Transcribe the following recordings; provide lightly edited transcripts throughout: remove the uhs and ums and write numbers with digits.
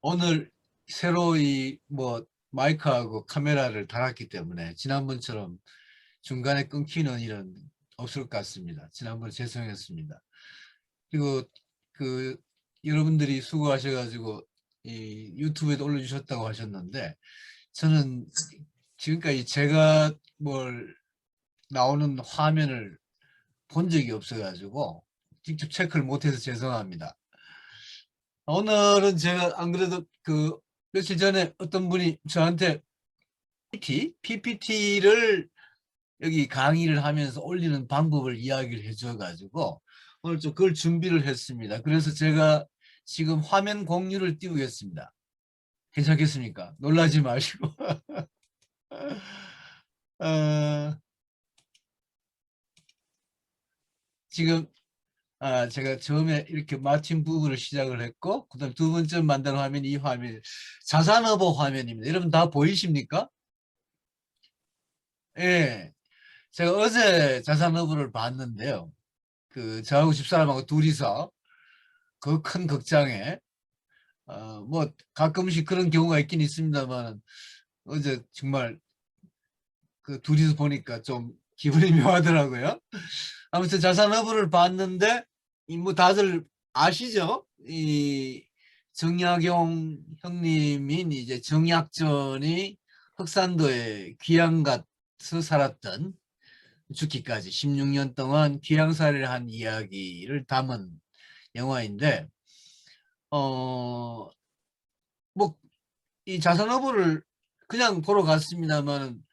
오늘 새로 이 마이크하고 카메라를 달았기 때문에 지난번처럼 중간에 끊기는 일은 없을 것 같습니다. 지난번 죄송했습니다. 그리고 그 여러분들이 수고하셔가지고 이 유튜브에도 올려주셨다고 하셨는데, 저는 지금까지 제가 뭘 나오는 화면을 본 적이 없어가지고 직접 체크를 못해서 죄송합니다. 오늘은 제가 안 그래도 그 며칠 전에 어떤 분이 저한테 PPT를 여기 강의를 하면서 올리는 방법을 이야기를 해줘가지고 오늘 좀 그걸 준비를 했습니다. 그래서 제가 지금 화면 공유를 띄우겠습니다. 괜찮겠습니까? 놀라지 마시고. 어, 지금 제가 처음에 이렇게 마침 부분을 시작을 했고, 그다음 두 번째 만든 화면이 이 화면, 자산어보 화면입니다. 여러분 다 보이십니까? 예. 제가 어제 자산어보를 봤는데요. 그 저하고 집사람하고 둘이서 그 큰 극장에 뭐 가끔씩 그런 경우가 있긴 있습니다만, 어제 정말 그 둘이서 보니까 좀 기분이 묘하더라고요. 아무튼 자산어부를 봤는데 이 뭐 다들 아시죠? 이 정약용 형님인 이제 정약전이 흑산도에 귀양 가서 살았던, 죽기까지 16년 동안 귀양살이를 한 이야기를 담은 영화인데, 뭐 이 자산어부를 그냥 보러 갔습니다만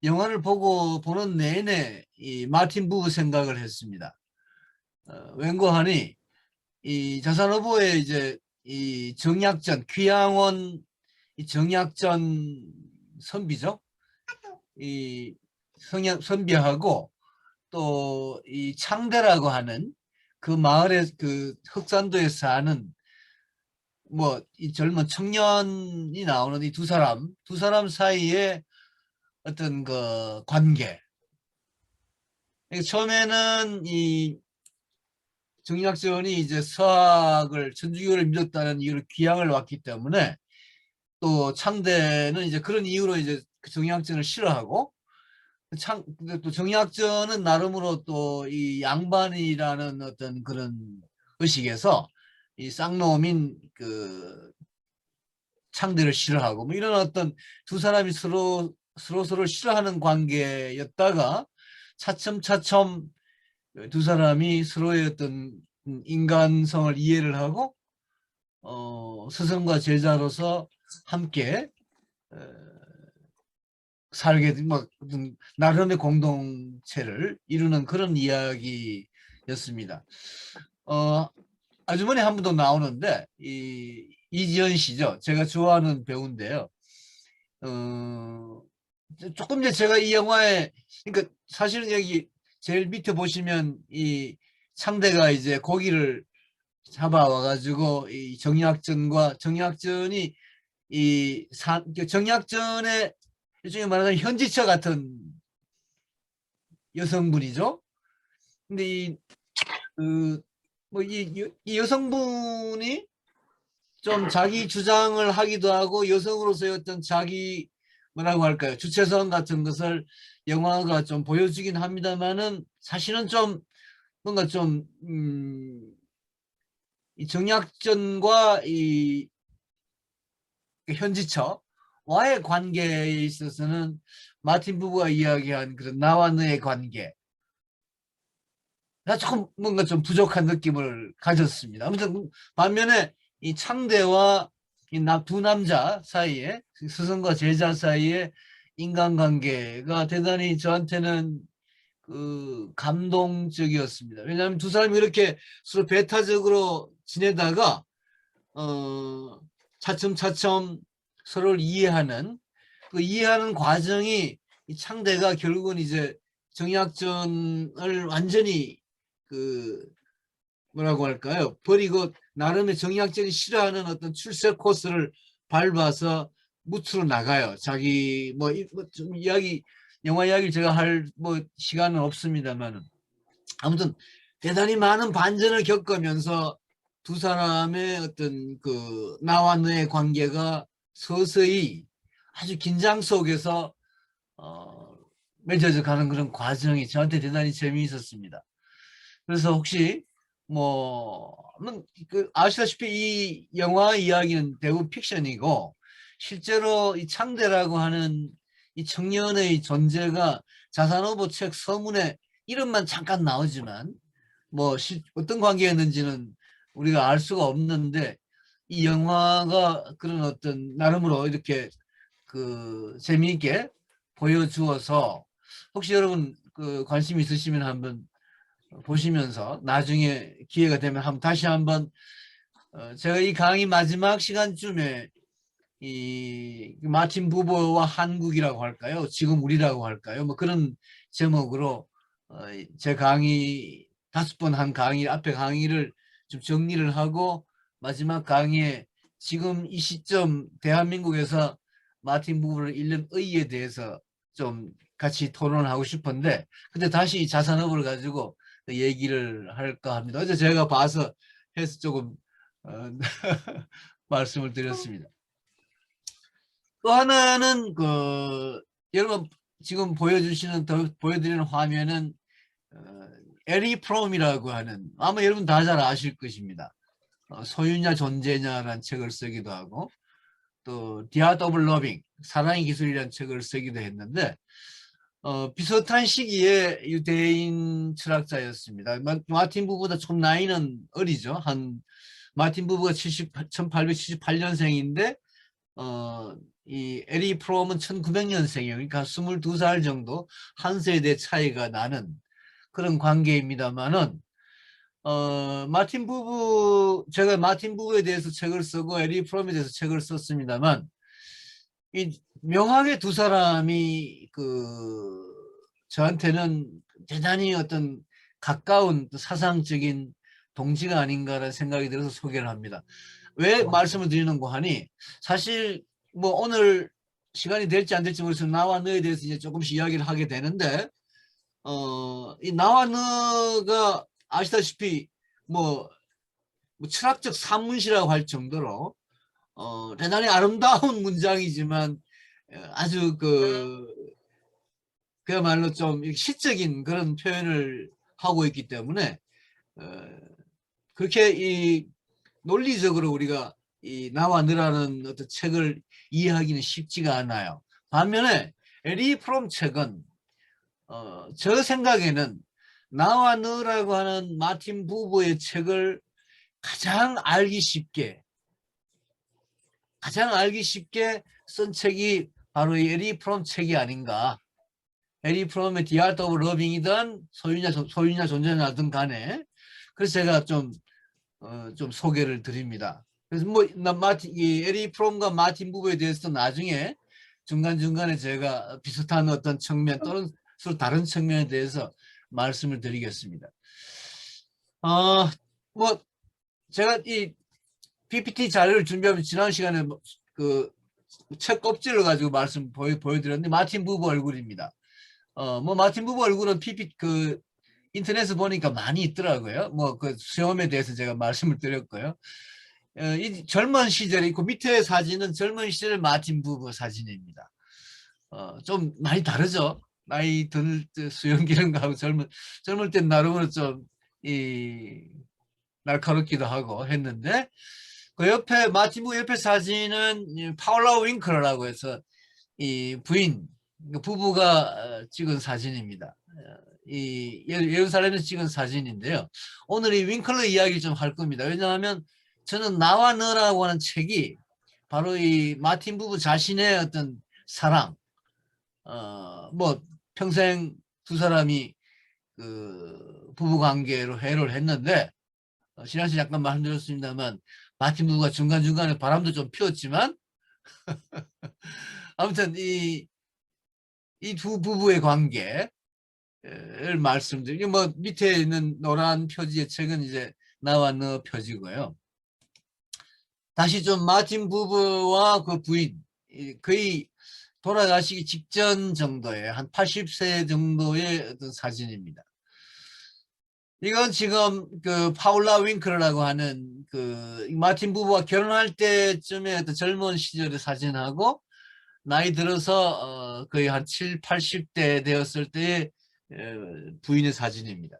영화를 보는 내내 이 마틴 부부 생각을 했습니다. 웬고하니 이 자산어부의 이제 이 정약전 귀양원, 이 정약전 선비죠. 이 선비하고 또 이 창대라고 하는 그 마을에, 그 흑산도에 사는 뭐 이 젊은 청년이 나오는 이 두 사람 사이에 어떤 그 관계. 처음에는 이 정약전이 이제 서학을, 천주교를 믿었다는 이유로 귀양을 왔기 때문에, 또 창대는 이제 그런 이유로 이제 그 정약전을 싫어하고, 근데 또 정약전은 나름으로 또 이 양반이라는 어떤 그런 의식에서 이 쌍놈인 그 창대를 싫어하고, 뭐 이런 어떤 두 사람이 서로 싫어하는 관계였다가 차츰차츰 두 사람이 서로의 어떤 인간성을 이해를 하고 스승과 제자로서 함께 어, 살게 된 뭐 나름의 공동체를 이루는 그런 이야기였습니다. 어, 아주머니 한 분도 나오는데 이 이지연 씨죠. 제가 좋아하는 배우인데요. 어, 조금 전에 제가 이 영화에, 그러니까 사실은 여기 제일 밑에 보시면 이 상대가 이제 고기를 잡아와가지고 이 정약전이 정약전의 일종의 말하자면 현지처 같은 여성분이죠. 근데 이 여성분이 좀 자기 주장을 하기도 하고, 여성으로서의 어떤 자기 뭐라고 할까요, 주체성 같은 것을 영화가 좀 보여주긴 합니다만은, 사실은 좀 뭔가 좀 이 정약전과 이 현지처와의 관계에 있어서는 마틴 부부가 이야기한 그런 나와 너의 관계가 조금 뭔가 좀 부족한 느낌을 가졌습니다. 아무튼 반면에 이 창대와 두 남자 사이에, 스승과 제자 사이에 인간관계가 대단히 저한테는 그 감동적이었습니다. 왜냐하면 두 사람이 이렇게 서로 배타적으로 지내다가 차츰차츰 서로를 이해하는, 그 이해하는 과정이, 이 창대가 결국은 이제 정약전을 완전히 그 뭐라고 할까요, 버리고 나름의 정약전이 싫어하는 어떤 출세 코스를 밟아서 무트로 나가요. 자기 좀 영화 이야기를 제가 할 뭐 시간은 없습니다만은, 아무튼 대단히 많은 반전을 겪으면서 두 사람의 어떤 그 나와 너의 관계가 서서히 아주 긴장 속에서 맺어져 가는 그런 과정이 저한테 대단히 재미있었습니다. 그래서 혹시 그 아시다시피 이 영화 이야기는 대부분 픽션이고 실제로 이 창대라고 하는 이 청년의 존재가 자산오보 책 서문에 이름만 잠깐 나오지만 어떤 관계였는지는 우리가 알 수가 없는데 이 영화가 그런 어떤 나름으로 이렇게 그 재미있게 보여주어서 혹시 여러분 그 관심 있으시면 한번 보시면서 나중에 기회가 되면 다시 한번 제가 이 강의 마지막 시간쯤에 이 마틴 부버와 한국이라고 할까요? 지금 우리라고 할까요? 뭐 그런 제목으로 제 강의 5번 한 강의 앞에 강의를 좀 정리를 하고 마지막 강의에 지금 이 시점 대한민국에서 마틴 부버를 읽는 의의에 대해서 좀 같이 토론을 하고 싶은데 근데 다시 자산업을 가지고 얘기를 할까 합니다. 어제 제가 봐서 해서 조금 말씀을 드렸습니다. 또 하나는 여러분 지금 보여드리는 화면은 에리 프롬이라고 하는 아마 여러분 다 잘 아실 것입니다. 소유냐 존재냐라는 책을 쓰기도 하고 또 The Art of Loving 사랑의 기술이라는 책을 쓰기도 했는데 비슷한 시기에 유대인 철학자였습니다. 마틴 부보다 좀 나이는 어리죠. 마틴 부부가 1878년생인데 이 에리 프롬은 1900년생이에요. 그러니까 22살 정도 한 세대 차이가 나는 그런 관계입니다만은 제가 마틴 부부에 대해서 책을 쓰고 에리 프롬에 대해서 책을 썼습니다만 이 명확하게 두 사람이 저한테는 대단히 어떤 가까운 사상적인 동지가 아닌가라는 생각이 들어서 소개를 합니다. 왜 말씀을 드리는고 하니 사실 오늘 시간이 될지 안 될지 모르겠어요. 나와 너에 대해서 이제 조금씩 이야기를 하게 되는데 이 나와 너가 아시다시피 철학적 산문시라고 할 정도로 대단히 아름다운 문장이지만 아주 그야말로 좀 시적인 그런 표현을 하고 있기 때문에 그렇게 이 논리적으로 우리가 이 나와 너라는 어떤 책을 이해하기는 쉽지가 않아요. 반면에 에리 프롬 책은 저 생각에는 나와 너라고 하는 마틴 부버의 책을 가장 알기 쉽게 쓴 책이 바로 이 에리 프롬 책이 아닌가. 에리 프롬의 The Art of Loving이든 소유냐 존재냐든 간에 그래서 제가 좀 소개를 드립니다. 그래서 이 에리 프롬과 마틴 부버에 대해서 나중에 중간중간에 제가 비슷한 어떤 측면 또는 서로 다른 측면에 대해서 말씀을 드리겠습니다. 제가 이 PPT 자료를 준비하면 지난 시간에 책 껍질을 가지고 보여드렸는데 마틴 부버 얼굴입니다. 마틴 부버 얼굴은 인터넷에 보니까 많이 있더라고요. 그 수염에 대해서 제가 말씀을 드렸고요. 이 젊은 시절에 있고 밑에 사진은 젊은 시절 마틴 부버 사진입니다. 좀 많이 다르죠. 나이 들 수염 기른 거하고 젊을 땐 나름으로 좀 날카롭기도 하고 했는데 그 옆에 마틴 부버 옆에 사진은 파울라 윙클러라고 해서 이 부인 부부가 찍은 사진입니다. 이 예루살렘에서 찍은 사진인데요. 오늘 이 윙클러 이야기를 좀 할 겁니다. 왜냐하면 저는 나와 너라고 하는 책이 바로 이 마틴 부부 자신의 어떤 사랑, 평생 두 사람이 부부 관계로 회를 했는데 지난 시간에 잠깐 말씀드렸습니다만 마틴 부부가 중간중간에 바람도 좀 피웠지만 아무튼 이 두 부부의 관계를 말씀드리고 밑에 있는 노란 표지의 책은 이제 나와 너 표지고요. 다시 좀 마틴 부부와 그 부인 거의 돌아가시기 직전 정도의 한 80세 정도의 어떤 사진입니다. 이건 지금 그 파울라 윙클라고 하는 그 마틴 부부가 결혼할 때쯤에 어떤 젊은 시절의 사진하고 나이 들어서 거의 한 7, 80대 되었을 때의 부인의 사진입니다.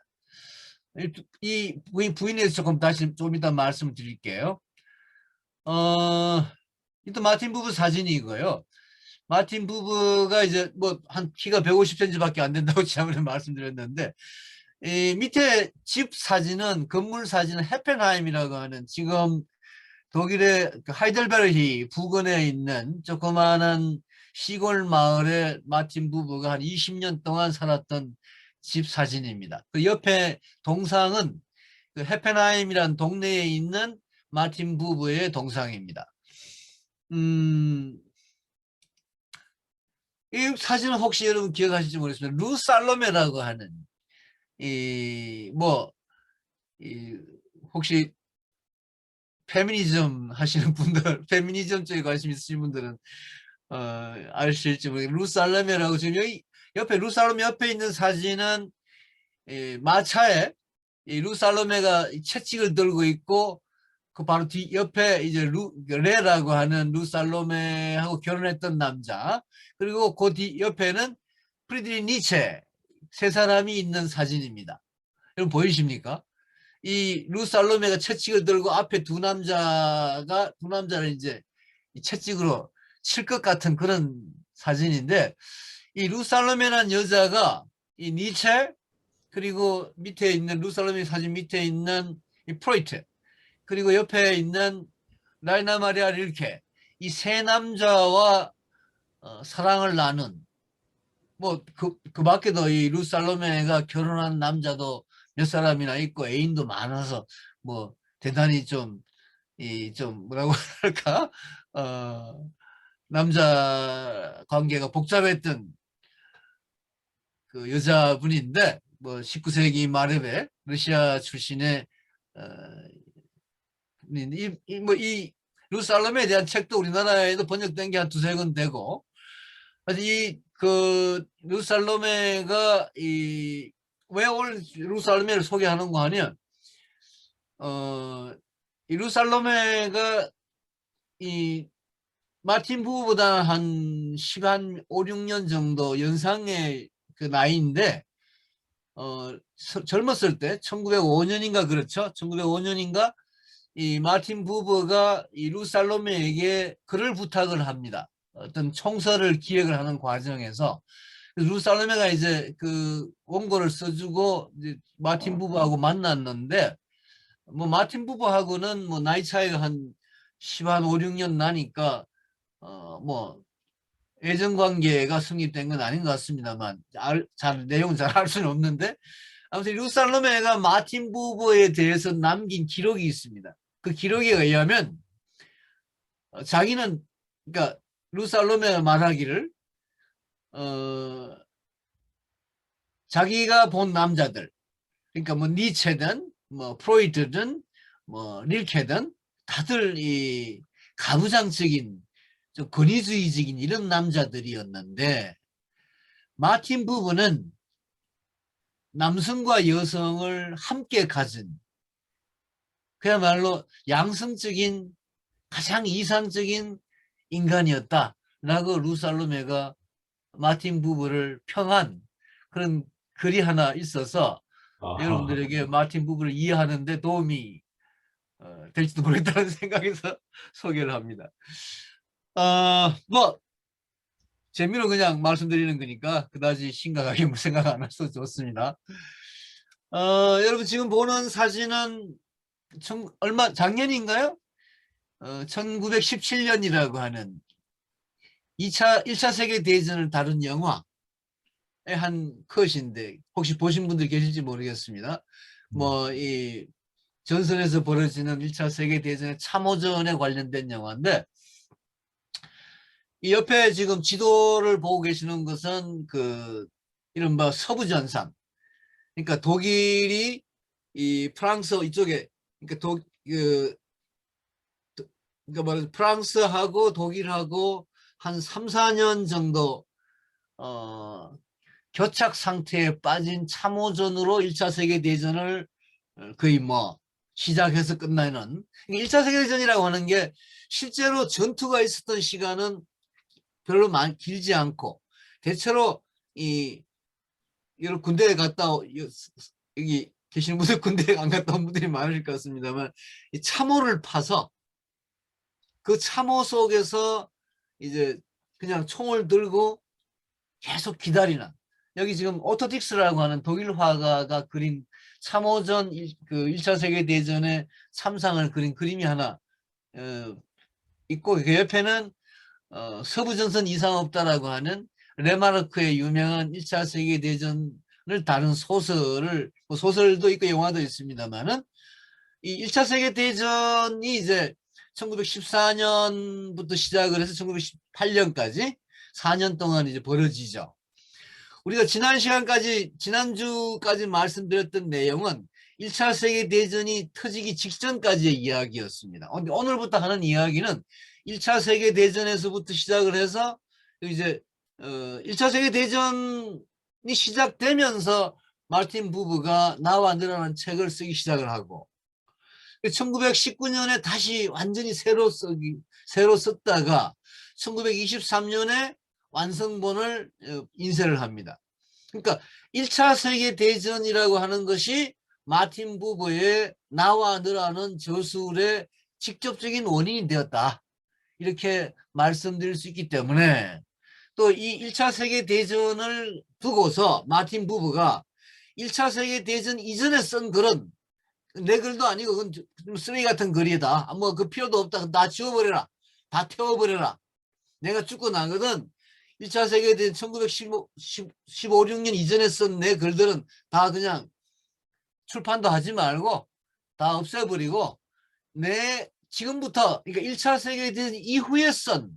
이 부인에 대해서 조금 다시 좀 이따 말씀을 드릴게요. 일단 마틴 부부 사진이고요. 마틴 부부가 이제 뭐 한 키가 150cm밖에 안 된다고 지난번에 말씀드렸는데, 이 밑에 집 사진은 건물 사진은 헤펜하임이라고 하는 지금 독일의 그 하이델베르히 부근에 있는 조그마한 시골 마을에 마틴 부부가 한 20년 동안 살았던 집 사진입니다. 그 옆에 동상은 그 헤펜하임이라는 동네에 있는 마틴 부부의 동상입니다. 이 사진은 혹시 여러분 기억하실지 모르겠습니다. 루 살로메라고 하는 이 혹시 페미니즘 하시는 분들, 페미니즘 쪽에 관심 있으신 분들은 아실지 모르겠는데, 루 살로메라고 지금 여기 옆에 루 살로메 옆에 있는 사진은 마차에 루 살로메가 채찍을 들고 있고, 그 바로 뒤 옆에 이제 레라고 하는 루 살로메하고 결혼했던 남자, 그리고 그 뒤 옆에는 프리드리 니체, 세 사람이 있는 사진입니다. 여러분 보이십니까? 이 루 살로메가 채찍을 들고 앞에 두 남자를 이제 채찍으로 칠 것 같은 그런 사진인데, 이 루 살로메라는 여자가 이 니체, 그리고 밑에 있는 루 살로메 사진 밑에 있는 이 프로이트, 그리고 옆에 있는 라이나 마리아 릴케, 이 세 남자와 사랑을 나눈, 뭐 그 밖에도 이 루 살로메가 결혼한 남자도 몇 사람이나 있고 애인도 많아서 뭐 대단히 좀 뭐라고 할까, 남자 관계가 복잡했던 그 여자분인데, 뭐 19세기 말에 러시아 출신의 어, 이 루살롬에 대한 책도 우리나라에도 번역된 게 한 두세 권 되고, 이그 루살로메가 왜 오늘 루살로메를 소개하는 거 하면, 이 루살로메가 이 마틴 부부보다 한 5, 6년 정도 연상의 그 나이인데, 젊었을 때 1905년인가 그렇죠? 1905년인가 이 마틴 부부가 이 루살로메에게 글을 부탁을 합니다. 어떤 총서를 기획을 하는 과정에서 루살로메가 이제 그 원고를 써주고 이제 마틴 부부하고 만났는데, 뭐 마틴 부부하고는 뭐 나이 차이가 한 5, 6년 나니까 뭐 애정 관계가 성립된 건 아닌 것 같습니다만, 내용은 잘 알 수는 없는데, 아무튼 루살로메가 마틴 부부에 대해서 남긴 기록이 있습니다. 그 기록에 의하면 자기는, 그러니까 루살로메가 말하기를 자기가 본 남자들, 그러니까 뭐 니체든 뭐 프로이트든 뭐 릴케든 다들 이 가부장적인 좀 권위주의적인 이런 남자들이었는데, 마틴 부부는 남성과 여성을 함께 가진 그야말로 양성적인 가장 이상적인 인간이었다라고 루살로메가 마틴 부부를 평한 그런 글이 하나 있어서, 아, 여러분들에게 마틴 부부를 이해하는 데 도움이 될지도 모르겠다는 생각에서 소개를 합니다. 뭐 재미로 그냥 말씀드리는 거니까 그다지 심각하게 생각 안 하셔도 좋습니다. 여러분 지금 보는 사진은 작년인가요? 1917년이라고 하는 1차 세계대전을 다룬 영화의 한 컷인데, 혹시 보신 분들 계실지 모르겠습니다. 뭐 이 전선에서 벌어지는 1차 세계대전의 참호전에 관련된 영화인데, 이 옆에 지금 지도를 보고 계시는 것은 그 이른바 서부전선, 그러니까 독일이 이 프랑스 이쪽에, 그러니까 그러니까 뭐 프랑스하고 독일하고 한 3, 4년 정도 교착 상태에 빠진 참호전으로 1차 세계대전을 거의 뭐 시작해서 끝나는 1차 세계대전이라고 하는 게 실제로 전투가 있었던 시간은 별로 길지 않고 대체로 이 여러 군대에 여기 계시는 분들 군대에 안 갔다 온 분들이 많을 것 같습니다만 이 참호를 파서 그 참호 속에서 이제 그냥 총을 들고 계속 기다리는 여기 지금 오토딕스라고 하는 독일 화가가 그린 참호전 그 1차 세계대전의 참상을 그린 그림이 하나 있고 그 옆에는 서부전선 이상 없다라고 하는 레마르크의 유명한 1차 세계대전을 다룬 소설을 뭐 소설도 있고 영화도 있습니다만은 이 1차 세계대전이 이제 1914년부터 시작을 해서 1918년까지 4년 동안 이제 벌어지죠. 우리가 지난주까지 말씀드렸던 내용은 1차 세계대전이 터지기 직전까지의 이야기였습니다. 오늘부터 하는 이야기는 1차 세계대전에서부터 시작을 해서 이제 1차 세계대전이 시작되면서 마르틴 부브가 나와 너라는 책을 쓰기 시작을 하고 1919년에 다시 완전히 새로 썼다가 1923년에 완성본을 인쇄를 합니다. 그러니까 1차 세계대전이라고 하는 것이 마틴 부브의 나와 너라는 저술의 직접적인 원인이 되었다. 이렇게 말씀드릴 수 있기 때문에 또 이 1차 세계대전을 두고서 마틴 부브가 1차 세계대전 이전에 쓴 글은 내 글도 아니고 그건 좀 쓰레기 같은 글이다. 뭐 그 필요도 없다. 다 지워버려라. 다 태워버려라. 내가 죽고 나거든 1차 세계대전 1915, 16년 이전에 쓴 내 글들은 다 그냥 출판도 하지 말고 다 없애버리고 내 지금부터 그러니까 1차 세계대전 이후에 쓴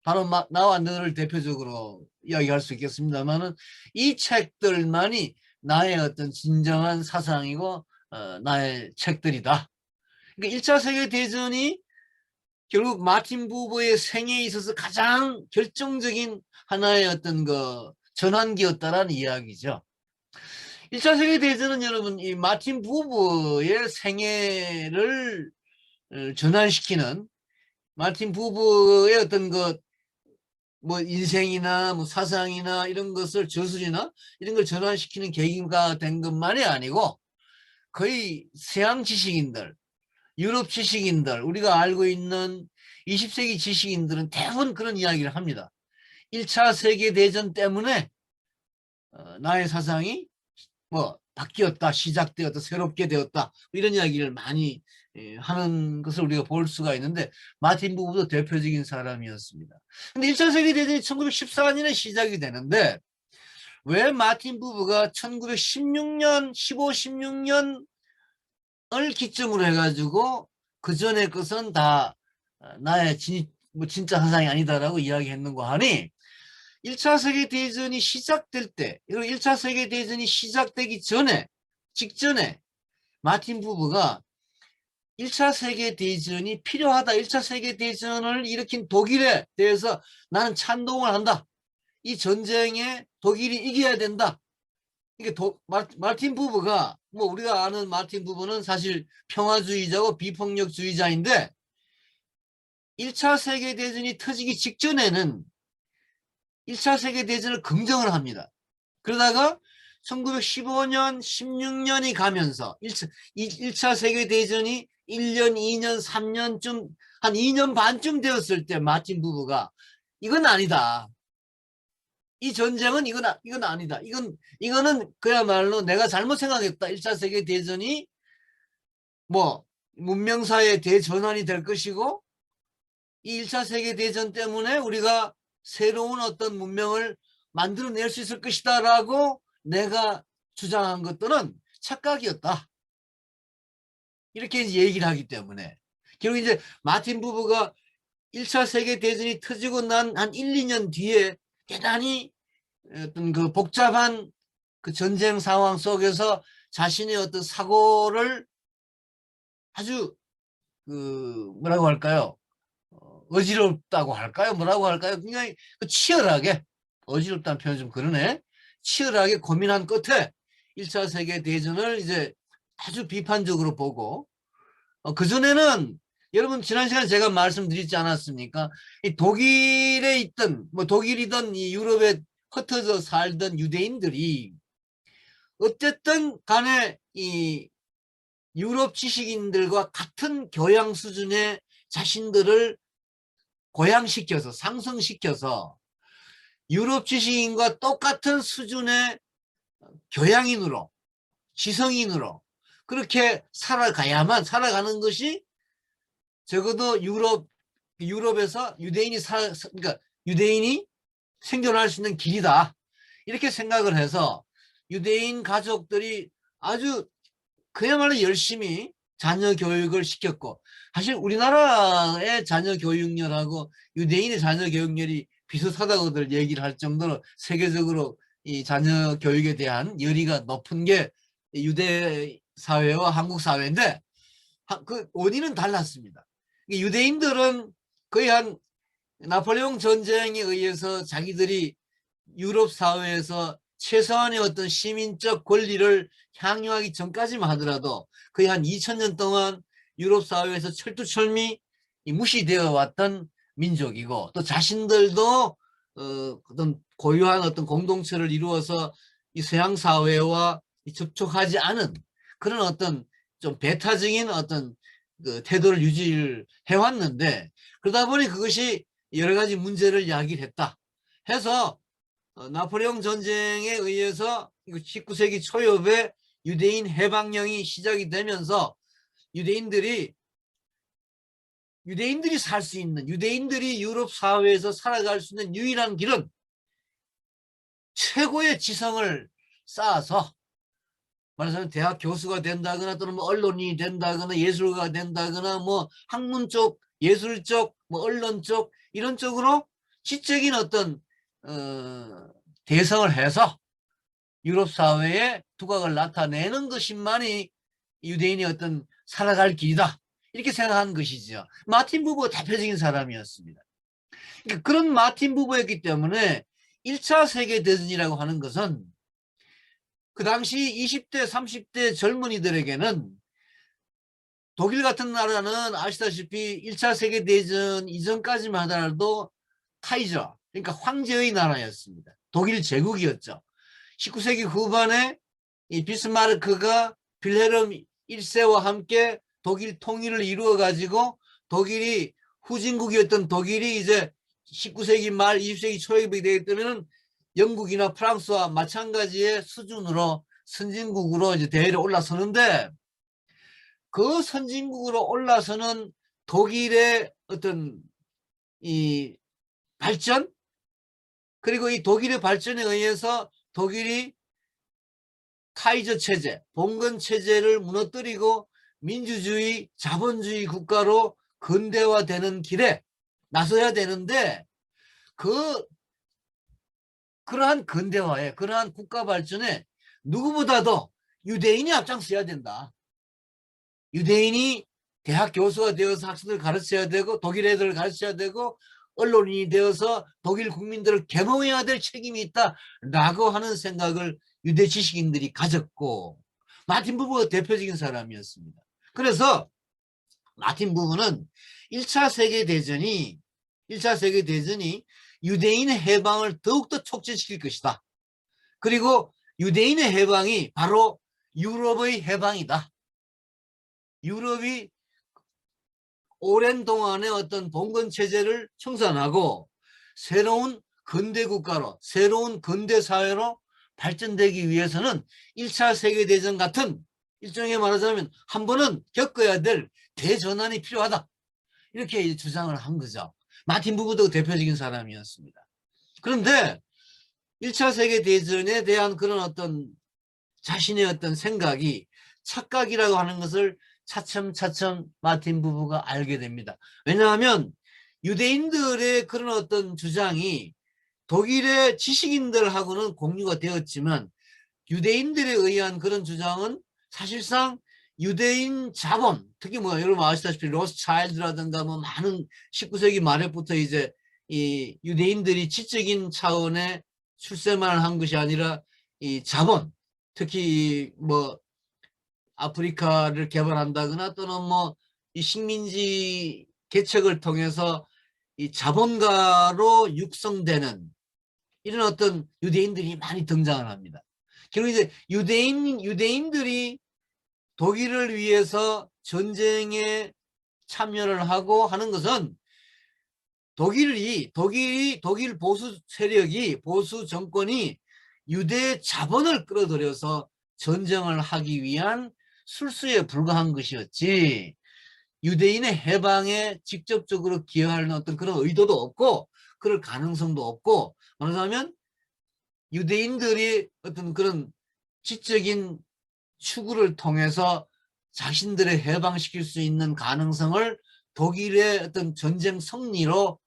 바로 나와 너를 대표적으로 이야기할 수 있겠습니다만은 이 책들만이 나의 어떤 진정한 사상이고 나의 책들이다. 그러니까 1차 세계대전이 결국 마틴 부브의 생애에 있어서 가장 결정적인 하나의 어떤 그 전환기였다라는 이야기죠. 1차 세계대전은 여러분 이 마틴 부브의 생애를 전환시키는 마틴 부브의 어떤 그 뭐 인생이나 뭐 사상이나 이런 것을 저술이나 이런 걸 전환시키는 계기가 된 것만이 아니고 거의 서양 지식인들, 유럽 지식인들, 우리가 알고 있는 20세기 지식인들은 대부분 그런 이야기를 합니다. 1차 세계대전 때문에 나의 사상이 뭐 바뀌었다, 시작되었다, 새롭게 되었다 이런 이야기를 많이 하는 것을 우리가 볼 수가 있는데 마틴 부브도 대표적인 사람이었습니다. 근데 1차 세계대전이 1914년에 시작이 되는데 왜 마틴 부브가 1916년, 15, 16년을 기점으로 해가지고 그 전에 것은 다 나의 진짜 사상이 아니다라고 이야기했는가 하니 1차 세계대전이 시작될 때, 그리고 1차 세계대전이 시작되기 전에, 직전에 마틴 부브가 1차 세계대전이 필요하다. 1차 세계대전을 일으킨 독일에 대해서 나는 찬동을 한다. 이 전쟁에 독일이 이겨야 된다. 이게 마틴 부브가 뭐 우리가 아는 마틴 부브는 사실 평화주의자고 비폭력주의자인데 1차 세계대전이 터지기 직전에는 1차 세계대전을 긍정을 합니다. 그러다가 1915년, 16년이 가면서 1차 세계대전이 1년, 2년, 3년쯤 한 2년 반쯤 되었을 때 마틴 부브가 이건 아니다. 이 전쟁은 이건 아니다. 이거는 그야말로 내가 잘못 생각했다. 1차 세계대전이 뭐 문명사의 대전환이 될 것이고 이 1차 세계대전 때문에 우리가 새로운 어떤 문명을 만들어낼 수 있을 것이다 라고 내가 주장한 것들은 착각이었다. 이렇게 얘기를 하기 때문에 결국 이제 마틴 부브가 1차 세계대전이 터지고 난 한 1, 2년 뒤에 대단히 어떤 그 복잡한 그 전쟁 상황 속에서 자신의 어떤 사고를 아주 그 뭐라고 할까요? 어지럽다고 할까요? 뭐라고 할까요? 굉장히 치열하게 어지럽다는 표현 좀 그러네. 치열하게 고민한 끝에 1차 세계대전을 이제 아주 비판적으로 보고 그전에는 여러분 지난 시간에 제가 말씀드리지 않았습니까? 이 독일에 있던 뭐 독일이든 이 유럽에 흩어져 살던 유대인들이 어쨌든 간에 이 유럽 지식인들과 같은 교양 수준의 자신들을 고양시켜서 상승시켜서 유럽 지식인과 똑같은 수준의 교양인으로 지성인으로 그렇게 살아가야만 살아가는 것이 적어도 유럽에서 그러니까 유대인이 생존할 수 있는 길이다. 이렇게 생각을 해서 유대인 가족들이 아주 그야말로 열심히 자녀 교육을 시켰고 사실 우리나라의 자녀 교육열하고 유대인의 자녀 교육열이 비슷하다고들 얘기를 할 정도로 세계적으로 이 자녀 교육에 대한 열의가 높은 게 유대 사회와 한국 사회인데 그 원인은 달랐습니다. 유대인들은 거의 한 나폴레옹 전쟁에 의해서 자기들이 유럽 사회에서 최소한의 어떤 시민적 권리를 향유하기 전까지만 하더라도 거의 한 2000년 동안 유럽 사회에서 철두철미 무시되어 왔던 민족이고 또 자신들도 어떤 고유한 어떤 공동체를 이루어서 이 서양 사회와 접촉하지 않은 그런 어떤 좀 배타적인 어떤 그 태도를 유지를 해왔는데 그러다 보니 그것이 여러 가지 문제를 야기를 했다 해서 나폴레옹 전쟁에 의해서 19세기 초엽에 유대인 해방령이 시작이 되면서 유대인들이 살 수 있는 유대인들이 유럽 사회에서 살아갈 수 있는 유일한 길은 최고의 지성을 쌓아서 말하자면 대학 교수가 된다거나 또는 뭐 언론인이 된다거나 예술가가 된다거나 뭐 학문 쪽 예술 쪽 뭐 언론 쪽 이런 쪽으로 지적인 어떤 대성을 해서 유럽 사회에 두각을 나타내는 것만이 유대인의 어떤 살아갈 길이다 이렇게 생각한 것이죠. 마틴 부부가 대표적인 사람이었습니다. 그러니까 그런 마틴 부부였기 때문에 1차 세계대전이라고 하는 것은 그 당시 20대 30대 젊은이들에게는 독일 같은 나라는 아시다시피 1차 세계대전 이전까지만 하더라도 카이저 그러니까 황제의 나라였습니다. 독일 제국이었죠. 19세기 후반에 이 비스마르크가 빌헬름 1세와 함께 독일 통일을 이루어 가지고 독일이 후진국이었던 독일이 이제 19세기 말 20세기 초에 되기 때문에 영국이나 프랑스와 마찬가지의 수준으로 선진국으로 이제 대회를 올라서는데 그 선진국으로 올라서는 독일의 어떤 이 발전 그리고 이 독일의 발전에 의해서 독일이 카이저 체제, 봉건 체제를 무너뜨리고 민주주의, 자본주의 국가로 근대화되는 길에 나서야 되는데 그러한 근대화에 그러한 국가 발전에 누구보다도 유대인이 앞장서야 된다. 유대인이 대학 교수가 되어서 학생들을 가르쳐야 되고 독일 애들을 가르쳐야 되고 언론인이 되어서 독일 국민들을 계몽해야 될 책임이 있다라고 하는 생각을 유대 지식인들이 가졌고 마틴 부부가 대표적인 사람이었습니다. 그래서 마틴 부부는 1차 세계대전이 유대인의 해방을 더욱더 촉진시킬 것이다. 그리고 유대인의 해방이 바로 유럽의 해방이다. 유럽이 오랜 동안의 어떤 봉건 체제를 청산하고 새로운 근대 국가로 새로운 근대 사회로 발전되기 위해서는 1차 세계대전 같은 일종의 말하자면 한 번은 겪어야 될 대전환이 필요하다. 이렇게 주장을 한 거죠. 마틴 부부도 대표적인 사람이었습니다. 그런데 1차 세계대전에 대한 그런 어떤 자신의 어떤 생각이 착각이라고 하는 것을 차츰차츰 마틴 부부가 알게 됩니다. 왜냐하면 유대인들의 그런 어떤 주장이 독일의 지식인들하고는 공유가 되었지만 유대인들에 의한 그런 주장은 사실상 유대인 자본, 특히 뭐 여러분 아시다시피 로스차일드라든가 뭐 많은 19세기 말에부터 이제 이 유대인들이 지적인 차원의 출세만 한 것이 아니라 이 자본, 특히 뭐 아프리카를 개발한다거나 또는 뭐 이 식민지 개척을 통해서 이 자본가로 육성되는 이런 어떤 유대인들이 많이 등장을 합니다. 결국 이제 유대인들이 독일을 위해서 전쟁에 참여를 하고 하는 것은 독일 보수 세력이 보수 정권이 유대 자본을 끌어들여서 전쟁을 하기 위한 술수에 불과한 것이었지 유대인의 해방에 직접적으로 기여하는 어떤 그런 의도도 없고 그럴 가능성도 없고 말하자면 유대인들이 어떤 그런 지적인 추구를 통해서 자신들을 해방시킬 수 있는 가능성을 독일의 어떤 전쟁 승리로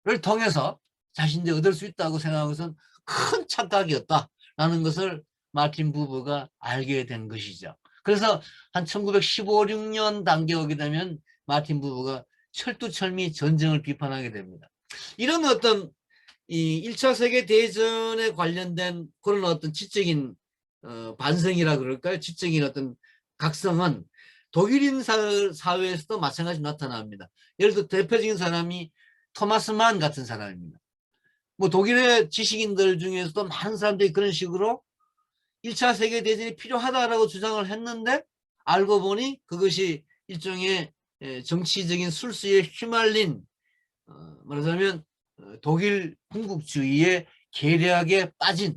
를 통해서 자신들이 얻을 수 있다고 생각한 것은 큰 착각이었다라는 것을 마틴 부버가 알게 된 것이죠. 그래서 한 1915, 6년 단계 오게 되면 마틴 부버가 철두철미 전쟁을 비판하게 됩니다. 이런 어떤 이 1차 세계대전에 관련된 그런 어떤 지적인 반성이라 그럴까요? 지적인 어떤 각성은 독일인 사회에서도 마찬가지로 나타납니다. 예를 들어 대표적인 사람이 토마스 만 같은 사람입니다. 뭐 독일의 지식인들 중에서도 많은 사람들이 그런 식으로 1차 세계대전이 필요하다라고 주장을 했는데 알고 보니 그것이 일종의 정치적인 술수에 휘말린 말하자면 독일 군국주의의 계략에 빠진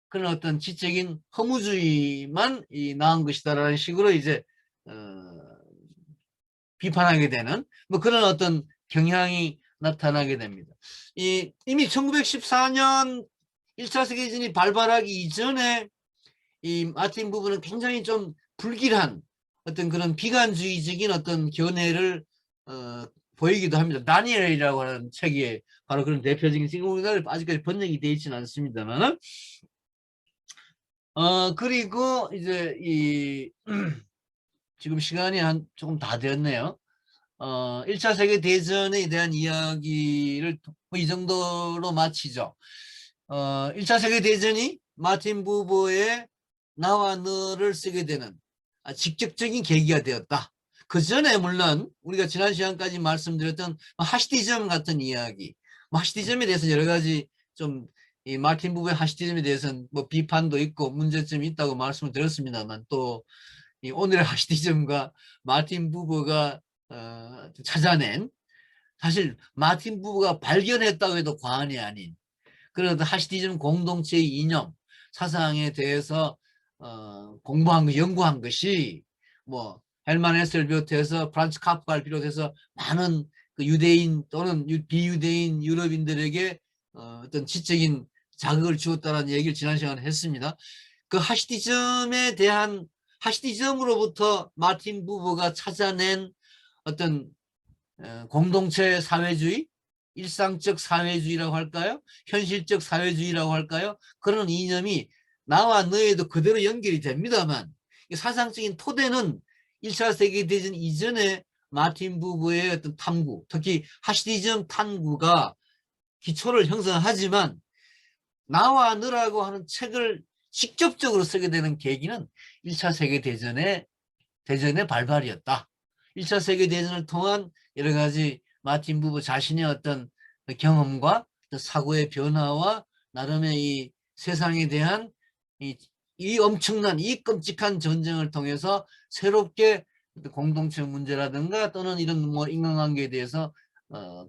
그런 어떤 지적인 허무주의만 나은 것이다라는 식으로 이제 비판하게 되는 뭐 그런 어떤 경향이 나타나게 됩니다. 이미 1914년 1차 세계대전이 발발하기 이전에 이 마틴 부부는 굉장히 좀 불길한 어떤 그런 비관주의적인 어떤 견해를 보이기도 합니다. 다니엘이라고 하는 책이 바로 그런 대표적인 지금 우리나라에 아직까지 번역이 되어 있지는 않습니다만 그리고 이제 이 지금 시간이 한 조금 다 되었네요. 1차 세계대전에 대한 이야기를 이 정도로 마치죠. 1차 세계대전이 마틴 부버의 나와 너를 쓰게 되는 직접적인 계기가 되었다. 그 전에 물론 우리가 지난 시간까지 말씀드렸던 하시디즘 같은 이야기, 하시디즘에 대해서 여러 가지 좀 이 마틴 부버의 하시디즘에 대해서는 뭐 비판도 있고 문제점이 있다고 말씀을 드렸습니다만 또 이 오늘의 하시디즘과 마틴 부버가 찾아낸 사실 마틴 부버가 발견했다고 해도 과언이 아닌 그런 하시디즘 공동체의 이념 사상에 대해서 공부한 거 연구한 것이 뭐 헬만 헤셀 비롯해서 프란츠 카프카를 비롯해서 많은 그 유대인 또는 비유대인 유럽인들에게 어떤 지적인 자극을 주었다는 얘기를 지난 시간에 했습니다. 그 하시디즘에 대한 하시디즘으로부터 마틴 부버가 찾아낸 어떤 공동체 사회주의, 일상적 사회주의라고 할까요? 현실적 사회주의라고 할까요? 그런 이념이 나와 너에도 그대로 연결이 됩니다만 사상적인 토대는 1차 세계대전 이전에 마틴 부버의 어떤 탐구, 특히 하시디즘 탐구가 기초를 형성하지만 나와 너라고 하는 책을 직접적으로 쓰게 되는 계기는 1차 세계대전의 발발이었다. 1차 세계대전을 통한 여러 가지 마틴 부버 자신의 어떤 경험과 사고의 변화와 나름의 이 세상에 대한 이 엄청난 이 끔찍한 전쟁을 통해서 새롭게 공동체 문제라든가 또는 이런 뭐 인간관계에 대해서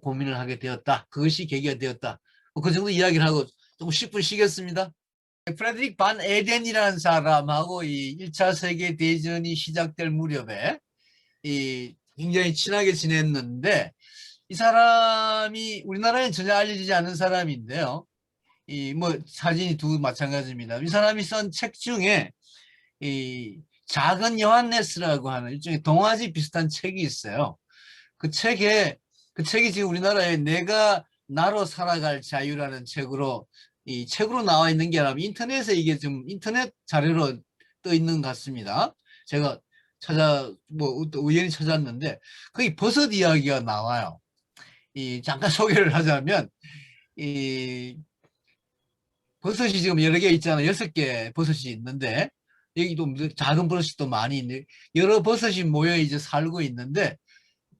고민을 하게 되었다. 그것이 계기가 되었다. 그 정도 이야기를 하고 조금 10분 쉬겠습니다. 프레드릭 반 에덴이라는 사람하고 이 1차 세계대전이 시작될 무렵에 굉장히 친하게 지냈는데 이 사람이 우리나라에 전혀 알려지지 않은 사람인데요. 뭐 사진이 두 마찬가지입니다. 이 사람이 쓴 책 중에 이 작은 요한네스라고 하는 일종의 동화지 비슷한 책이 있어요. 그 책이 지금 우리나라에 내가 나로 살아갈 자유라는 책으로 나와 있는 게 아니라 인터넷에 이게 좀 인터넷 자료로 떠 있는 것 같습니다. 제가 뭐 또 우연히 찾았는데 거기 버섯 이야기가 나와요. 잠깐 소개를 하자면 이 버섯이 지금 여러 개 있잖아요. 6개 버섯이 있는데 여기도 작은 버섯이 또 많이 있는데 여러 버섯이 모여 이제 살고 있는데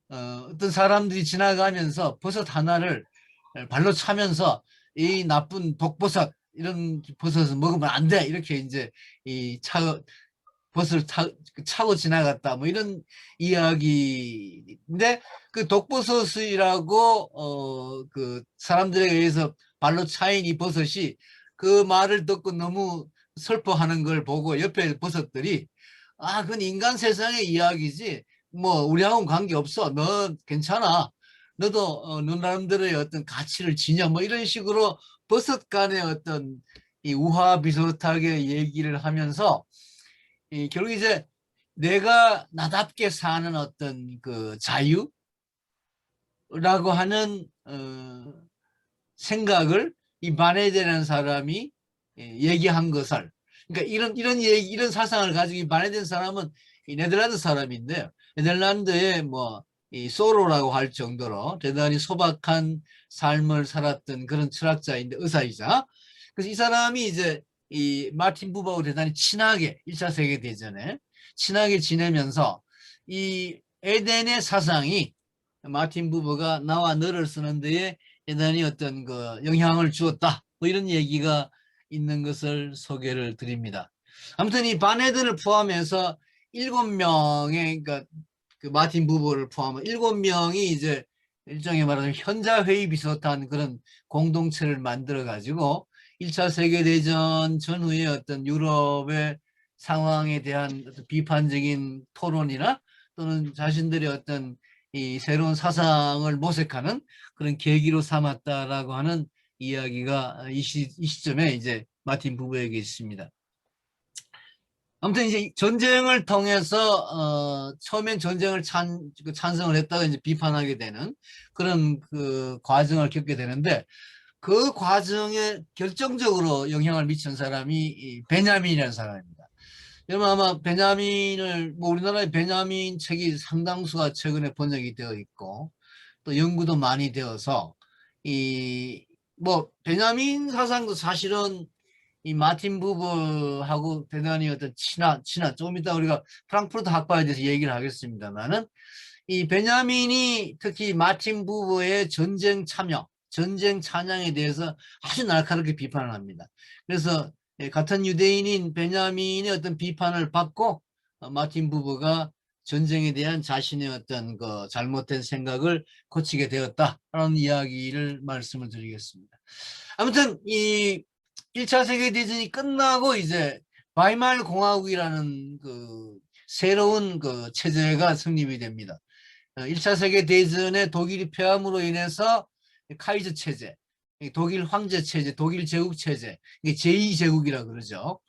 어떤 사람들이 지나가면서 버섯 하나를 발로 차면서 이 나쁜 독버섯 이런 버섯을 먹으면 안 돼 이렇게 이제 이 버섯을 차고 지나갔다 뭐 이런 이야기인데 그 독버섯이라고 그 사람들에 의해서 발로 차인 이 버섯이 그 말을 듣고 너무 슬퍼하는 걸 보고 옆에 버섯들이 아 그건 인간 세상의 이야기지 뭐 우리하고는 관계없어 너 괜찮아 너도 너 나름대로의 어떤 가치를 지녀 뭐 이런 식으로 버섯 간의 어떤 이 우화비슷하게 얘기를 하면서 결국 이제 내가 나답게 사는 어떤 그 자유라고 하는 생각을 이 바네데라는 사람이 얘기한 것을 그러니까 이런 얘기 이런 사상을 가지고 이 바네데라는 사람은 이 네덜란드 사람인데요. 네덜란드의 뭐 이 소로라고 할 정도로 대단히 소박한 삶을 살았던 그런 철학자인데 의사이자 그래서 이 사람이 이제 이 마틴 부버하고 대단히 친하게 1차 세계대전에 친하게 지내면서 이 에덴의 사상이 마틴 부버가 나와 너를 쓰는 데에 대단히 어떤 그 영향을 주었다. 뭐 이런 얘기가 있는 것을 소개를 드립니다. 아무튼 이 바네든을 포함해서 7명의 그러니까 그 마틴 부버를 포함한 7명이 이제 일종의 말하자면 현자회의 비슷한 그런 공동체를 만들어 가지고 1차 세계대전 전후의 어떤 유럽의 상황에 대한 어떤 비판적인 토론이나 또는 자신들의 어떤 이 새로운 사상을 모색하는 그런 계기로 삼았다라고 하는 이야기가 이 시점에 이제 마틴 부부에게 있습니다. 아무튼 이제 전쟁을 통해서 처음엔 전쟁을 찬성을 했다가 이제 비판하게 되는 그런 그 과정을 겪게 되는데 그 과정에 결정적으로 영향을 미친 사람이 이 베냐민이라는 사람입니다. 여러분 아마 베냐민을 뭐 우리나라에 베냐민 책이 상당수가 최근에 번역이 되어 있고 또 연구도 많이 되어서 이 뭐 베냐민 사상도 사실은 이 마틴 부버하고 대단히 어떤 친한 조금 이따 우리가 프랑크푸르트 학파에 대해서 얘기를 하겠습니다만은 이 베냐민이 특히 마틴 부버의 전쟁 참여, 전쟁 찬양에 대해서 아주 날카롭게 비판을 합니다. 그래서 같은 유대인인 베냐민의 어떤 비판을 받고 마틴 부버가 전쟁에 대한 자신의 어떤 그 잘못된 생각을 고치게 되었다라는 이야기를 말씀을 드리겠습니다. 아무튼 이 1차 세계대전이 끝나고 이제 바이마르 공화국이라는 그 새로운 그 체제가 성립이 됩니다. 1차 세계대전에 독일이 패함으로 인해서 카이저 체제, 독일 황제 체제, 독일 제국 체제, 제2제국이라 그러죠.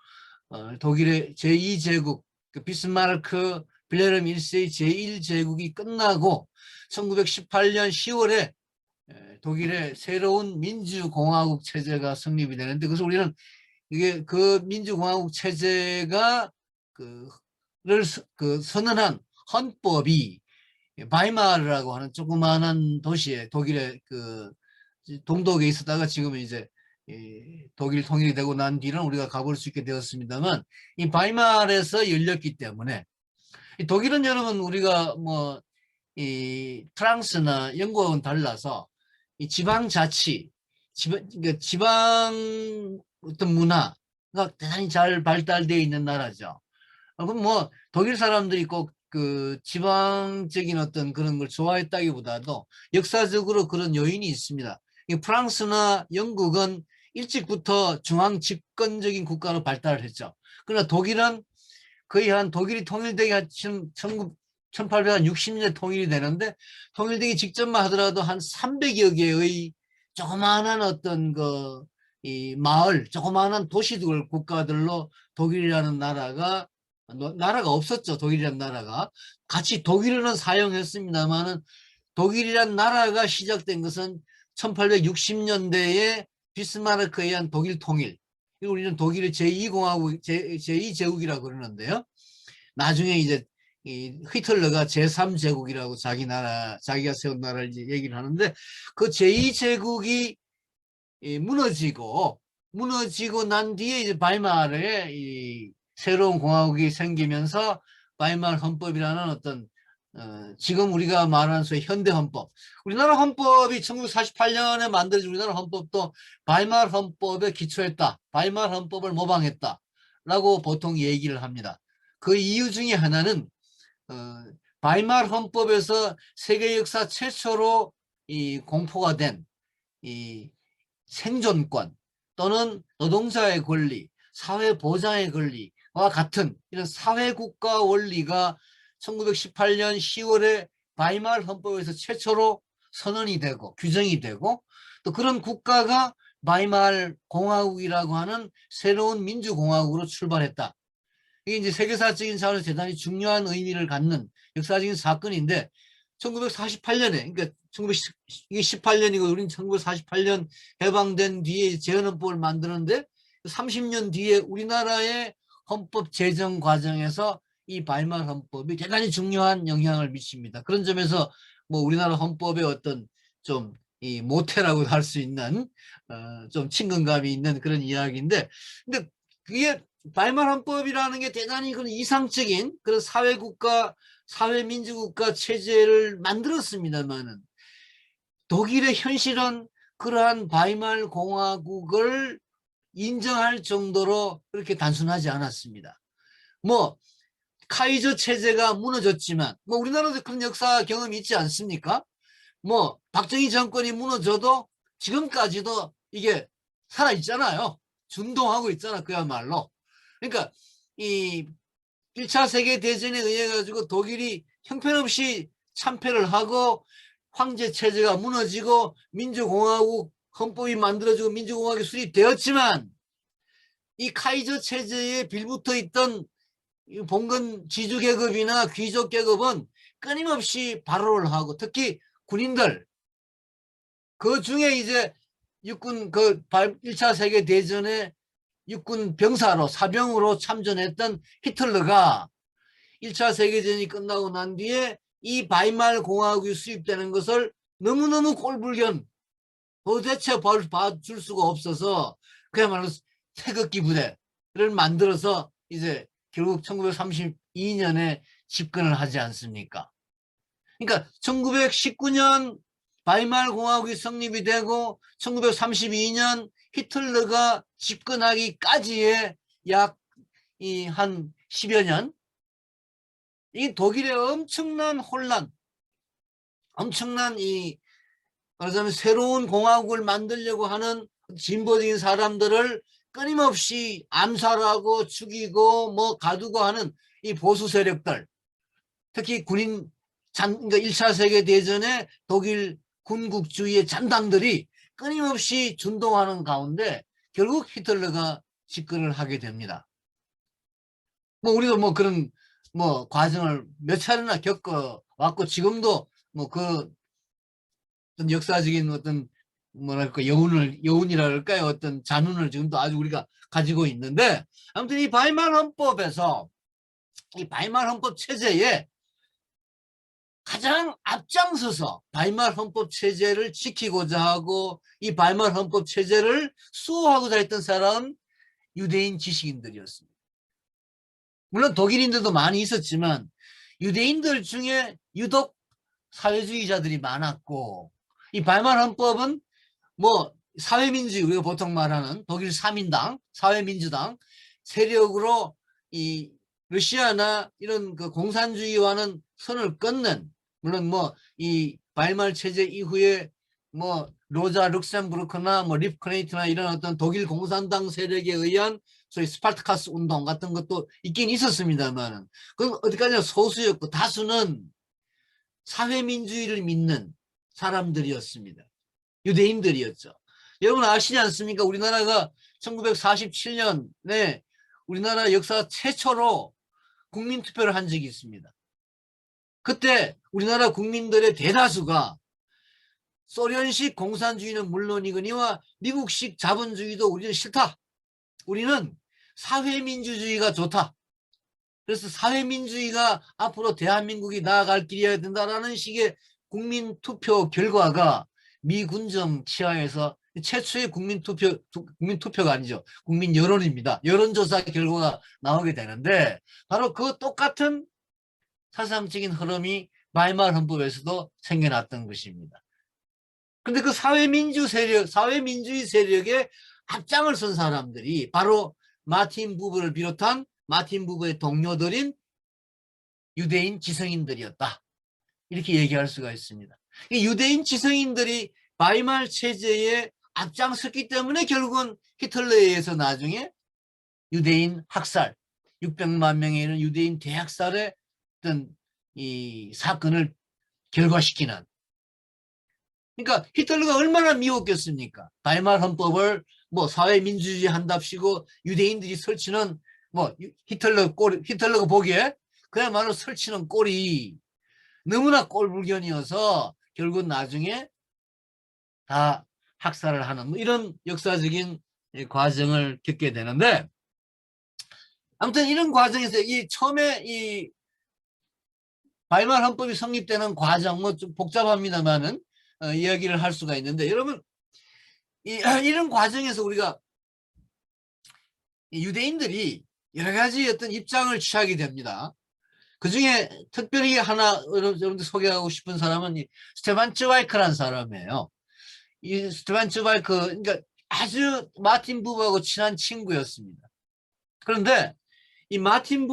독일의 제2제국, 그 비스마르크 빌헤름 1세의 제1제국이 끝나고 1918년 10월에 독일의 새로운 민주공화국 체제가 성립이 되는데 그래서 우리는 이게 그 민주공화국 체제가 그를 선언한 헌법이 바이마르라고 하는 조그마한 도시에 독일의 그 동독에 있었다가 지금은 이제 독일 통일이 되고 난 뒤는 우리가 가볼 수 있게 되었습니다만 이 바이마르에서 열렸기 때문에 독일은 여러분 우리가 뭐 이 프랑스나 영국하고는 달라서 이 지방자치, 그러니까 지방 어떤 문화가 대단히 잘 발달되어 있는 나라죠. 그럼 뭐 독일 사람들이 꼭 그 지방적인 어떤 그런 걸 좋아했다기보다도 역사적으로 그런 요인이 있습니다. 프랑스나 영국은 일찍부터 중앙 집권적인 국가로 발달을 했죠. 그러나 독일은 거의 한 독일이 통일되기 한 1860년에 통일이 되는데 통일되기 직전만 하더라도 한 300여 개의 조그마한 어떤 그 이 마을, 조그마한 도시들 국가들로 독일이라는 나라가 없었죠. 독일이라는 나라가 같이 독일어는 사용했습니다만은 독일이라는 나라가 시작된 것은 1860년대에 비스마르크에 의한 독일 통일. 우리는 독일의 제2공화국, 제2제국이라고 그러는데요. 나중에 이제 이 히틀러가 제3제국이라고 자기가 세운 나라를 이제 얘기를 하는데 그 제2제국이 무너지고 난 뒤에 이제 바이마르의 이 새로운 공화국이 생기면서 바이마르 헌법이라는 어떤 지금 우리가 말하는 소위 현대 헌법, 우리나라 헌법이 1948년에 만들어진 우리나라 헌법도 바이마르 헌법에 기초했다, 바이마르 헌법을 모방했다 라고 보통 얘기를 합니다. 그 이유 중에 하나는 바이마르 헌법에서 세계 역사 최초로 이 공포가 된 이 생존권 또는 노동자의 권리, 사회 보장의 권리와 같은 이런 사회국가 원리가 1918년 10월에 바이마르 헌법에서 최초로 선언이 되고 규정이 되고, 또 그런 국가가 바이마르 공화국이라고 하는 새로운 민주공화국으로 출발했다. 이게 이제 세계사적인 차원에서 대단히 중요한 의미를 갖는 역사적인 사건인데, 1948년에, 그러니까 1918년이고 우리는 1948년 해방된 뒤에 재헌헌법을 만드는데 30년 뒤에 우리나라의 헌법 제정 과정에서 이 바이마르 헌법이 대단히 중요한 영향을 미칩니다. 그런 점에서 뭐 우리나라 헌법의 어떤 좀 이 모태라고 할 수 있는 좀 친근감이 있는 그런 이야기인데, 근데 그게 바이마르 헌법이라는 게 대단히 그런 이상적인 그런 사회국가, 사회민주국가 체제를 만들었습니다만은 독일의 현실은 그러한 바이마르 공화국을 인정할 정도로 그렇게 단순하지 않았습니다. 뭐 카이저 체제가 무너졌지만, 뭐 우리나라도 그런 역사 경험이 있지 않습니까? 뭐 박정희 정권이 무너져도 지금까지도 이게 살아있잖아요. 준동하고 있잖아, 그야말로. 그러니까 이 1차 세계대전에 의해 가지고 독일이 형편없이 참패를 하고 황제 체제가 무너지고 민주공화국 헌법이 만들어지고 민주공화국이 수립되었지만, 이 카이저 체제에 빌붙어 있던 봉건 지주계급이나 귀족계급은 끊임없이 발호를 하고, 특히 군인들, 그 중에 이제 육군 1차 세계대전에 육군 병사로 사병으로 참전했던 히틀러가 1차 세계대전이 끝나고 난 뒤에 이 바이마르 공화국이 수립되는 것을 너무너무 꼴불견, 도대체 봐줄 수가 없어서 그야말로 태극기 부대를 만들어서 이제 결국 1932년에 집권을 하지 않습니까? 그러니까 1919년 바이마르 공화국이 성립이 되고 1932년 히틀러가 집권하기까지의 약 한 10여 년, 이 독일의 엄청난 혼란, 엄청난 말하자면 새로운 공화국을 만들려고 하는 진보적인 사람들을 끊임없이 암살하고 죽이고 뭐 가두고 하는 이 보수 세력들, 특히 그러니까 1차 세계대전에 독일 군국주의의 잔당들이 끊임없이 준동하는 가운데 결국 히틀러가 집권을 하게 됩니다. 뭐 우리도 뭐 그런 뭐 과정을 몇 차례나 겪어왔고, 지금도 뭐 그 역사적인 어떤 뭐랄까 여운이라 할까요, 어떤 잔운을 지금도 아주 우리가 가지고 있는데, 아무튼 이 바이마르 헌법에서 이 바이마르 헌법 체제에 가장 앞장서서 바이마르 헌법 체제를 지키고자 하고 이 바이마르 헌법 체제를 수호하고자 했던 사람은 유대인 지식인들이었습니다. 물론 독일인들도 많이 있었지만 유대인들 중에 유독 사회주의자들이 많았고, 이 바이마르 헌법은 뭐 사회민주주의, 우리가 보통 말하는 독일 3인당 사회민주당 세력으로 이 러시아나 이런 그 공산주의와는 선을 끊는, 물론 뭐 이 바이마르 체제 이후에 뭐 로자 룩셈부르크나 뭐 리프크네이트나 이런 어떤 독일 공산당 세력에 의한 소위 스파르타카스 운동 같은 것도 있긴 있었습니다만, 그건 어디까지나 소수였고 다수는 사회민주주의를 믿는 사람들이었습니다. 유대인들이었죠. 여러분 아시지 않습니까? 우리나라가 1947년에 우리나라 역사 최초로 국민투표를 한 적이 있습니다. 그때 우리나라 국민들의 대다수가 소련식 공산주의는 물론이거니와 미국식 자본주의도 우리는 싫다, 우리는 사회민주주의가 좋다, 그래서 사회민주주의가 앞으로 대한민국이 나아갈 길이어야 된다라는 식의 국민투표 결과가 미군정 치하에서 최초의 국민투표가 아니죠. 국민 여론입니다. 여론조사 결과가 나오게 되는데 바로 그 똑같은 사상적인 흐름이 바이마르 헌법에서도 생겨났던 것입니다. 그런데 그 사회민주주의 세력의 앞장을 선 사람들이 바로 마틴 부버를 비롯한 마틴 부버의 동료들인 유대인 지성인들이었다. 이렇게 얘기할 수가 있습니다. 유대인 지성인들이 바이마르 체제에 앞장섰기 때문에 결국은 히틀러에 의해서 나중에 유대인 학살, 600만 명에 이르는 유대인 대학살의 어떤 이 사건을 결과시키는. 그러니까 히틀러가 얼마나 미웠겠습니까? 바이마르 헌법을 뭐 사회민주주의 한답시고 유대인들이 설치는 뭐 히틀러가 보기에 그야말로 설치는 꼴이 너무나 꼴불견이어서 결국 나중에 다 학살을 하는 뭐 이런 역사적인 과정을 겪게 되는데, 아무튼 이런 과정에서 이 처음에 이 바이마르 헌법이 성립되는 과정 뭐 좀 복잡합니다만은 이야기를 할 수가 있는데, 여러분 이런 과정에서 우리가 유대인들이 여러 가지 어떤 입장을 취하게 됩니다. 그 중에 특별히 하나 여러분들 소개하고 싶은 사람은 스테반 츠바이크라는 사람이에요. 이 스테반 츠바이크, 그러니까 아주 마틴 부버하고 친한 친구였습니다. 그런데 이 마틴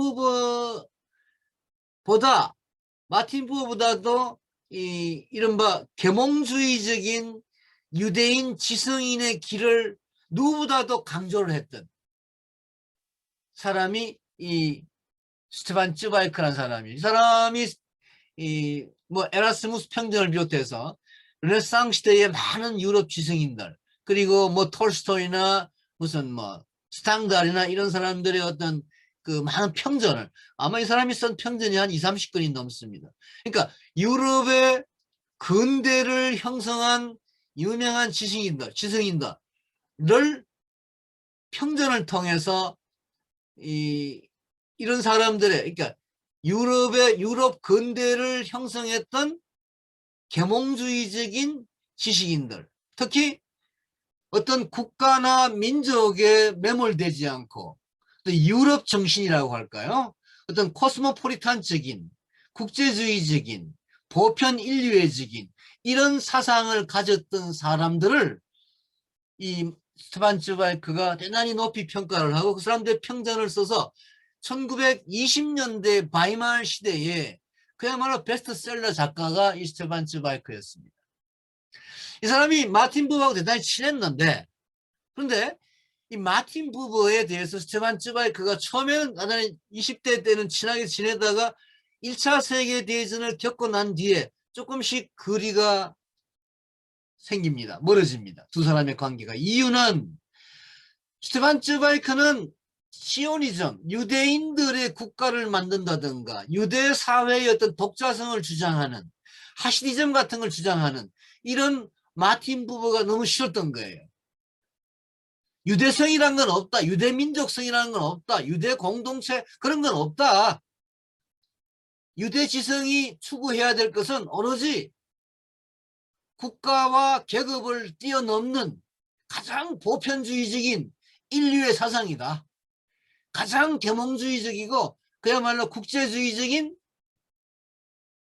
부버보다도 이 이른바 계몽주의적인 유대인 지성인의 길을 누구보다도 강조를 했던 사람이 이 스테반 츠바이크라는 사람이, 이 사람이 이 뭐 에라스무스 평전을 비롯해서 르네상스 시대의 많은 유럽 지성인들, 그리고 뭐 톨스토이나 무슨 뭐 스탕달이나 이런 사람들의 어떤 그 많은 평전을, 아마 이 사람이 쓴 평전이 한 20, 30권이 넘습니다. 그러니까 유럽의 근대를 형성한 유명한 지성인들을 평전을 통해서 이런 사람들의, 그러니까 유럽 근대를 형성했던 계몽주의적인 지식인들, 특히 어떤 국가나 민족에 매몰되지 않고 유럽 정신이라고 할까요? 어떤 코스모폴리탄적인, 국제주의적인, 보편 인류애적인 이런 사상을 가졌던 사람들을 이 스테반 츠바이크가 대단히 높이 평가를 하고 그 사람들의 평전을 써서 1920년대 바이마르 시대에 그야말로 베스트셀러 작가가 이 스테반 츠바이크였습니다. 이 사람이 마틴 부버하고 대단히 친했는데, 그런데 이 마틴 부버에 대해서 스테반 츠바이크가 처음에는 나는 20대 때는 친하게 지내다가 1차 세계대전을 겪고 난 뒤에 조금씩 거리가 생깁니다. 멀어집니다. 두 사람의 관계가. 이유는 스테반 츠바이크는 시오니즘, 유대인들의 국가를 만든다든가 유대 사회의 어떤 독자성을 주장하는 하시디즘 같은 걸 주장하는 이런 마틴 부버가 너무 싫었던 거예요. 유대성이란 건 없다. 유대민족성이라는 건 없다. 유대 공동체 그런 건 없다. 유대 지성이 추구해야 될 것은 오로지 국가와 계급을 뛰어넘는 가장 보편주의적인 인류의 사상이다. 가장 계몽주의적이고 그야말로 국제주의적인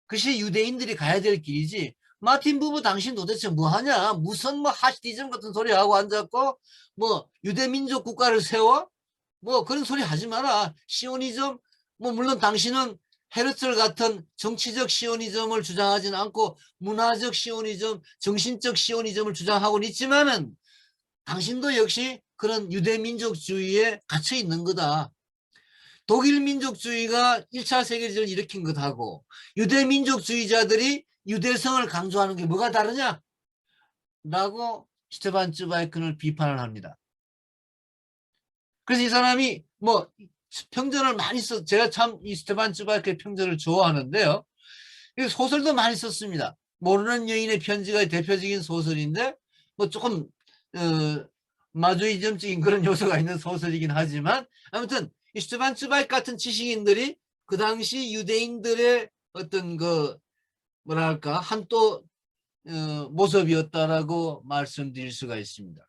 그것이 유대인들이 가야 될 길이지. 마틴 부버 당신 도대체 뭐하냐? 무슨 뭐 하시디즘 같은 소리 하고 앉았고 뭐 유대민족 국가를 세워? 뭐 그런 소리 하지 마라. 시오니즘, 뭐 물론 당신은 헤르틀 같은 정치적 시오니즘을 주장하지는 않고 문화적 시오니즘, 정신적 시오니즘을 주장하고는 있지만은 당신도 역시 그런 유대민족주의에 갇혀 있는 거다. 독일 민족주의가 1차 세계대전을 일으킨 것하고 유대민족주의자들이 유대성을 강조하는 게 뭐가 다르냐? 라고 스테반 츠바이크를 비판을 합니다. 그래서 이 사람이 뭐 평전을 많이 썼, 제가 참 이 스테반 츠바이크의 평전을 좋아하는데요. 소설도 많이 썼습니다. 모르는 여인의 편지가 대표적인 소설인데 뭐 조금 마조이즘적인 그런 요소가 있는 소설이긴 하지만 아무튼 이 스테반 츠바이크 같은 지식인들이 그 당시 유대인들의 어떤 그 뭐랄까 한또 모습이었다라고 말씀드릴 수가 있습니다.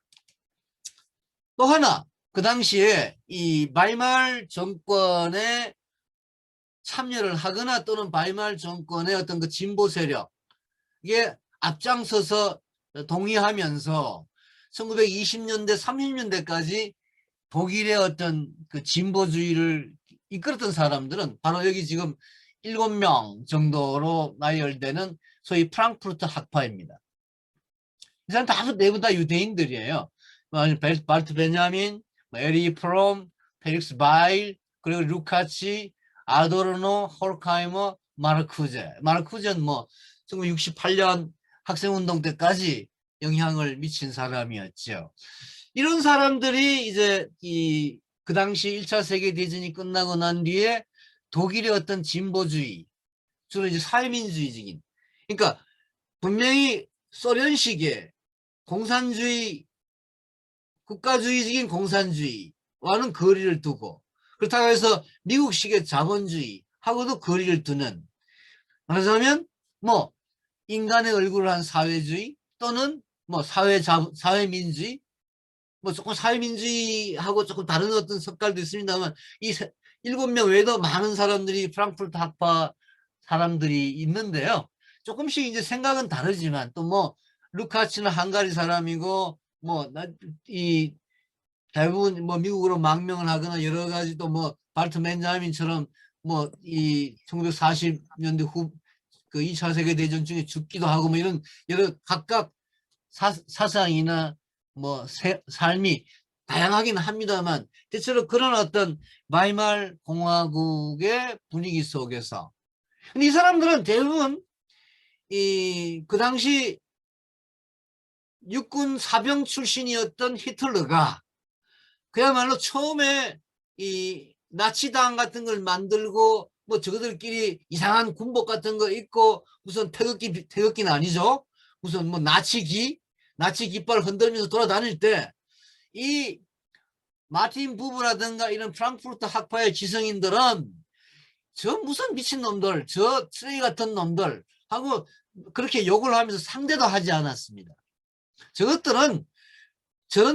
또 하나, 그 당시에 이 바이말 정권에 참여를 하거나 또는 바이말 정권의 어떤 그 진보 세력, 이게 앞장서서 동의하면서 1920년대, 30년대까지 독일의 어떤 그 진보주의를 이끌었던 사람들은 바로 여기 지금 7명 정도로 나열되는 소위 프랑크푸르트 학파입니다. 이 사람 내부 다 유대인들이에요. 발트 베냐민, 에리 프롬, 펠릭스 바일, 그리고 루카치, 아도르노, 홀카이머, 마르쿠제. 마르쿠제는 뭐 1968년 학생운동 때까지 영향을 미친 사람이었죠. 이런 사람들이 이제 그 당시 1차 세계대전이 끝나고 난 뒤에 독일의 어떤 진보주의, 주로 이제 사회민주주의적인, 그러니까 분명히 소련식의 공산주의, 국가주의적인 공산주의와는 거리를 두고, 그렇다고 해서 미국식의 자본주의하고도 거리를 두는, 말하자면 뭐 인간의 얼굴을 한 사회주의 또는 뭐 사회민주주의, 뭐 조금 사회민주주의하고 조금 다른 어떤 색깔도 있습니다만 이 7명 외에도 많은 사람들이 프랑크푸르트 학파 사람들이 있는데요. 조금씩 이제 생각은 다르지만 또 뭐 루카치는 헝가리 사람이고 뭐 이 대부분 뭐 미국으로 망명을 하거나 여러 가지 또 뭐 발트 벤자민처럼 뭐 이 1940년대 후 그 2차 세계대전 중에 죽기도 하고 뭐 이런 여러 각각 사상이나 뭐 삶이 다양하긴 합니다만 대체로 그런 어떤 바이말 공화국의 분위기 속에서, 근데 이 사람들은 대부분 그 당시 육군 사병 출신이었던 히틀러가 그야말로 처음에 이 나치당 같은 걸 만들고 뭐 저들끼리 이상한 군복 같은 거 입고 무슨 태극기는 아니죠. 무슨 뭐 나치 깃발 흔들면서 돌아다닐 때 이 마틴 부부라든가 이런 프랑크푸르트 학파의 지성인들은 저 무슨 미친놈들, 저 쓰레기 같은 놈들 하고 그렇게 욕을 하면서 상대도 하지 않았습니다. 저런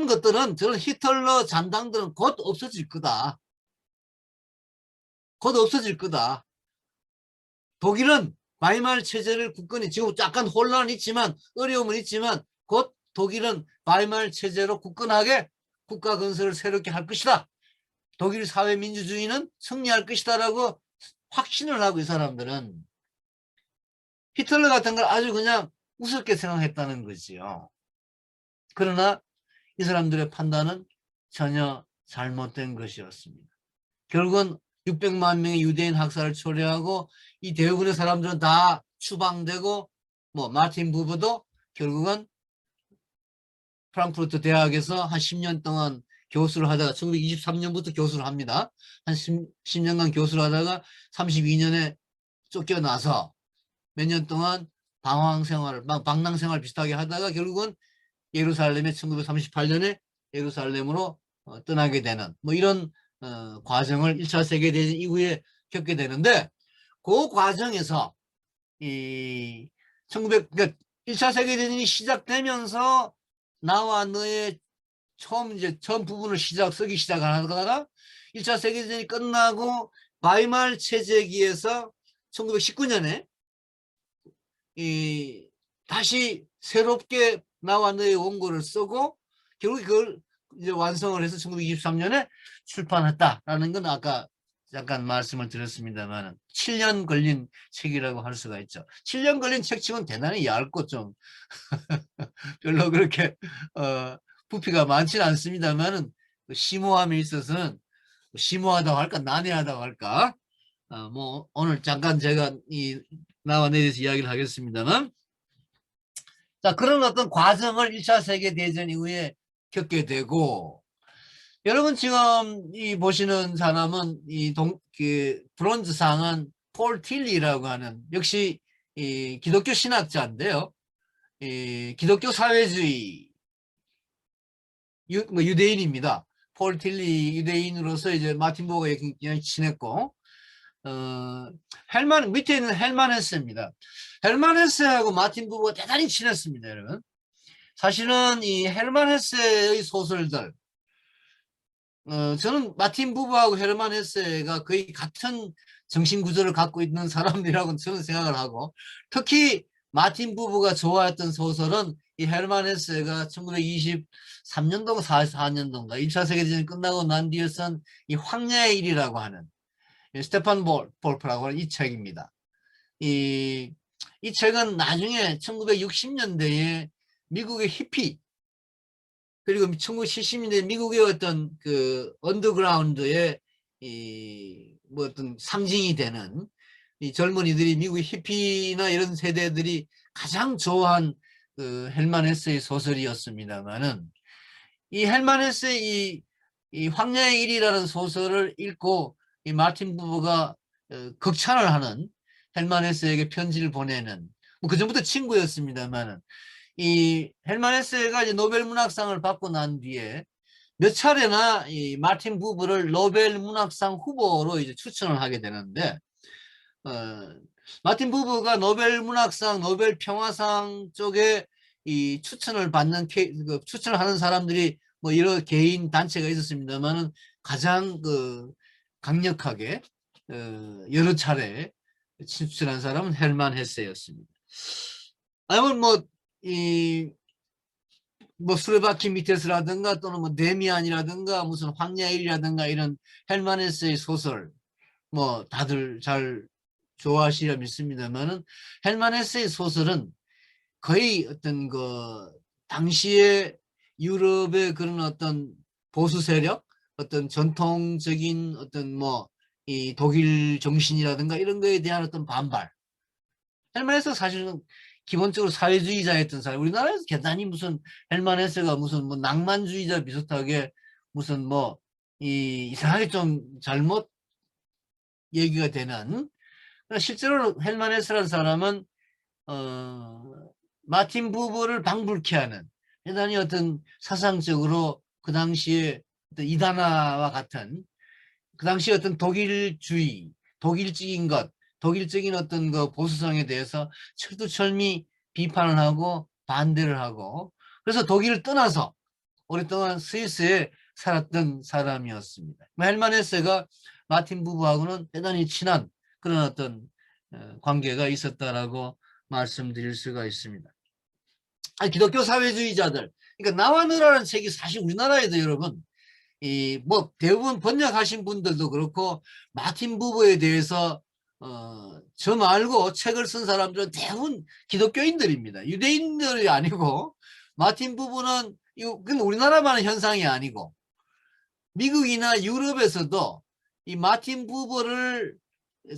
것들은 히틀러 잔당들은 곧 없어질 거다. 곧 없어질 거다. 독일은 바이말 체제를 굳건히, 지금 약간 혼란은 있지만 어려움은 있지만 곧 독일은 바이말 체제로 굳건하게 국가 건설을 새롭게 할 것이다. 독일 사회민주주의는 승리할 것이다라고 확신을 하고 이 사람들은 히틀러 같은 걸 아주 그냥 우습게 생각했다는 거지요. 그러나 이 사람들의 판단은 전혀 잘못된 것이었습니다. 결국은 600만 명의 유대인 학살을 초래하고 이 대부분의 사람들은 다 추방되고 뭐 마틴 부부도 결국은 프랑크푸르트 대학에서 한 10년 동안 교수를 하다가 1923년부터 교수를 합니다. 한 10년간 교수를 하다가 32년에 쫓겨나서 몇 년 동안 방랑생활 비슷하게 하다가 결국은 예루살렘에 1938년에 예루살렘으로 떠나게 되는 뭐 이런 과정을 1차 세계대전 이후에 겪게 되는데, 그 과정에서 이 1900, 1차 세계대전이 시작되면서 나와 너의 처음 부분을 쓰기 시작하다가 1차 세계대전이 끝나고 바이말 체제기에서 1919년에 다시 새롭게 나와 너의 원고를 쓰고 결국 그걸 이제 완성을 해서 1923년에 출판했다라는 건 아까 잠깐 말씀을 드렸습니다만 7년 걸린 책이라고 할 수가 있죠. 7년 걸린 책치고는 대단히 얇고 좀 별로 그렇게 부피가 많지는 않습니다만은 심오함에 있어서는 심오하다고 할까 난해하다고 할까, 뭐 오늘 잠깐 제가 나와 내 대해서 이야기를 하겠습니다만, 자, 그런 어떤 과정을 1차 세계대전 이후에 겪게 되고, 여러분 지금 이 보시는 사람은 브론즈상은 폴 틸리라고 하는 역시 이 기독교 신학자인데요. 이 기독교 사회주의 유대인입니다. 폴 틸리 유대인으로서 이제 마틴 보가 굉장히 친했고, 헬만 밑에 있는 헬만 헤세입니다. 헬만 헤세하고 마틴 부부가 대단히 친했습니다, 여러분. 사실은 이 헬만 헤세의 소설들, 저는 마틴 부부하고 헤르만 헤세가 거의 같은 정신 구조를 갖고 있는 사람이라고 저는 생각을 하고, 특히 마틴 부부가 좋아했던 소설은 이 헤르만 헤세가 1923년도인가 44년도인가 1차 세계대전이 끝나고 난 뒤에 쓴 이 황야의 일이라고 하는 스테판 볼프라고 하는 이 책입니다. 이 책은 나중에 1960년대에 미국의 히피, 그리고 1970년대 미국의 어떤 그 언더그라운드의 뭐 어떤 상징이 되는 이 젊은이들이 미국의 히피나 이런 세대들이 가장 좋아한 그 헬만 헤세의 소설이었습니다만은, 이 헬만 헤세의 이 황야의 일이라는 소설을 읽고 이 마틴 부부가 극찬을 하는, 헬만 헤세에게 편지를 보내는, 뭐 그전부터 친구였습니다만은, 이 헬만 헤세가 이제 노벨 문학상을 받고 난 뒤에 몇 차례나 이 마틴 부부를 노벨 문학상 후보로 이제 추천을 하게 되는데, 마틴 부부가 노벨 문학상, 노벨 평화상 쪽에 이 추천을 받는 추천을 하는 사람들이 뭐 여러 개인 단체가 있었습니다만은, 가장 그 강력하게 여러 차례 추천한 사람은 헬만 헤세였습니다. 아니면 뭐 수레바퀴 밑에서라든가 또는 뭐 데미안이라든가 무슨 황야의 일이라든가 이런 헬만 헤세의 소설 뭐 다들 잘 좋아하시리라 믿습니다만은, 헬만 헤세의 소설은 거의 어떤 그 당시에 유럽의 그런 어떤 보수 세력, 어떤 전통적인 어떤 뭐 이 독일 정신이라든가 이런 거에 대한 어떤 반발. 헬만 헤세 사실은 기본적으로 사회주의자였던 사람. 우리나라에서 대단히 무슨 헬만 헤세가 무슨 뭐 낭만주의자 비슷하게 무슨 뭐 이상하게 좀 잘못 얘기가 되는, 실제로 헬만 헤세라는 사람은 마틴 부부를 방불케 하는 대단히 어떤 사상적으로 그 당시에 어떤 이단화와 같은, 그 당시에 어떤 독일주의, 독일적인 것, 독일적인 어떤 그 보수성에 대해서 철두철미 비판을 하고 반대를 하고, 그래서 독일을 떠나서 오랫동안 스위스에 살았던 사람이었습니다. 헬만 헤세가 마틴 부부하고는 대단히 친한 그런 어떤 관계가 있었다라고 말씀드릴 수가 있습니다. 기독교 사회주의자들, 그러니까 나와 너라는 책이 사실 우리나라에도 여러분 뭐 대부분 번역하신 분들도 그렇고 마틴 부부에 대해서 저 말고 책을 쓴 사람들은 대부분 기독교인들입니다. 유대인들이 아니고, 마틴 부부는 이건 우리나라만의 현상이 아니고 미국이나 유럽에서도 이 마틴 부부를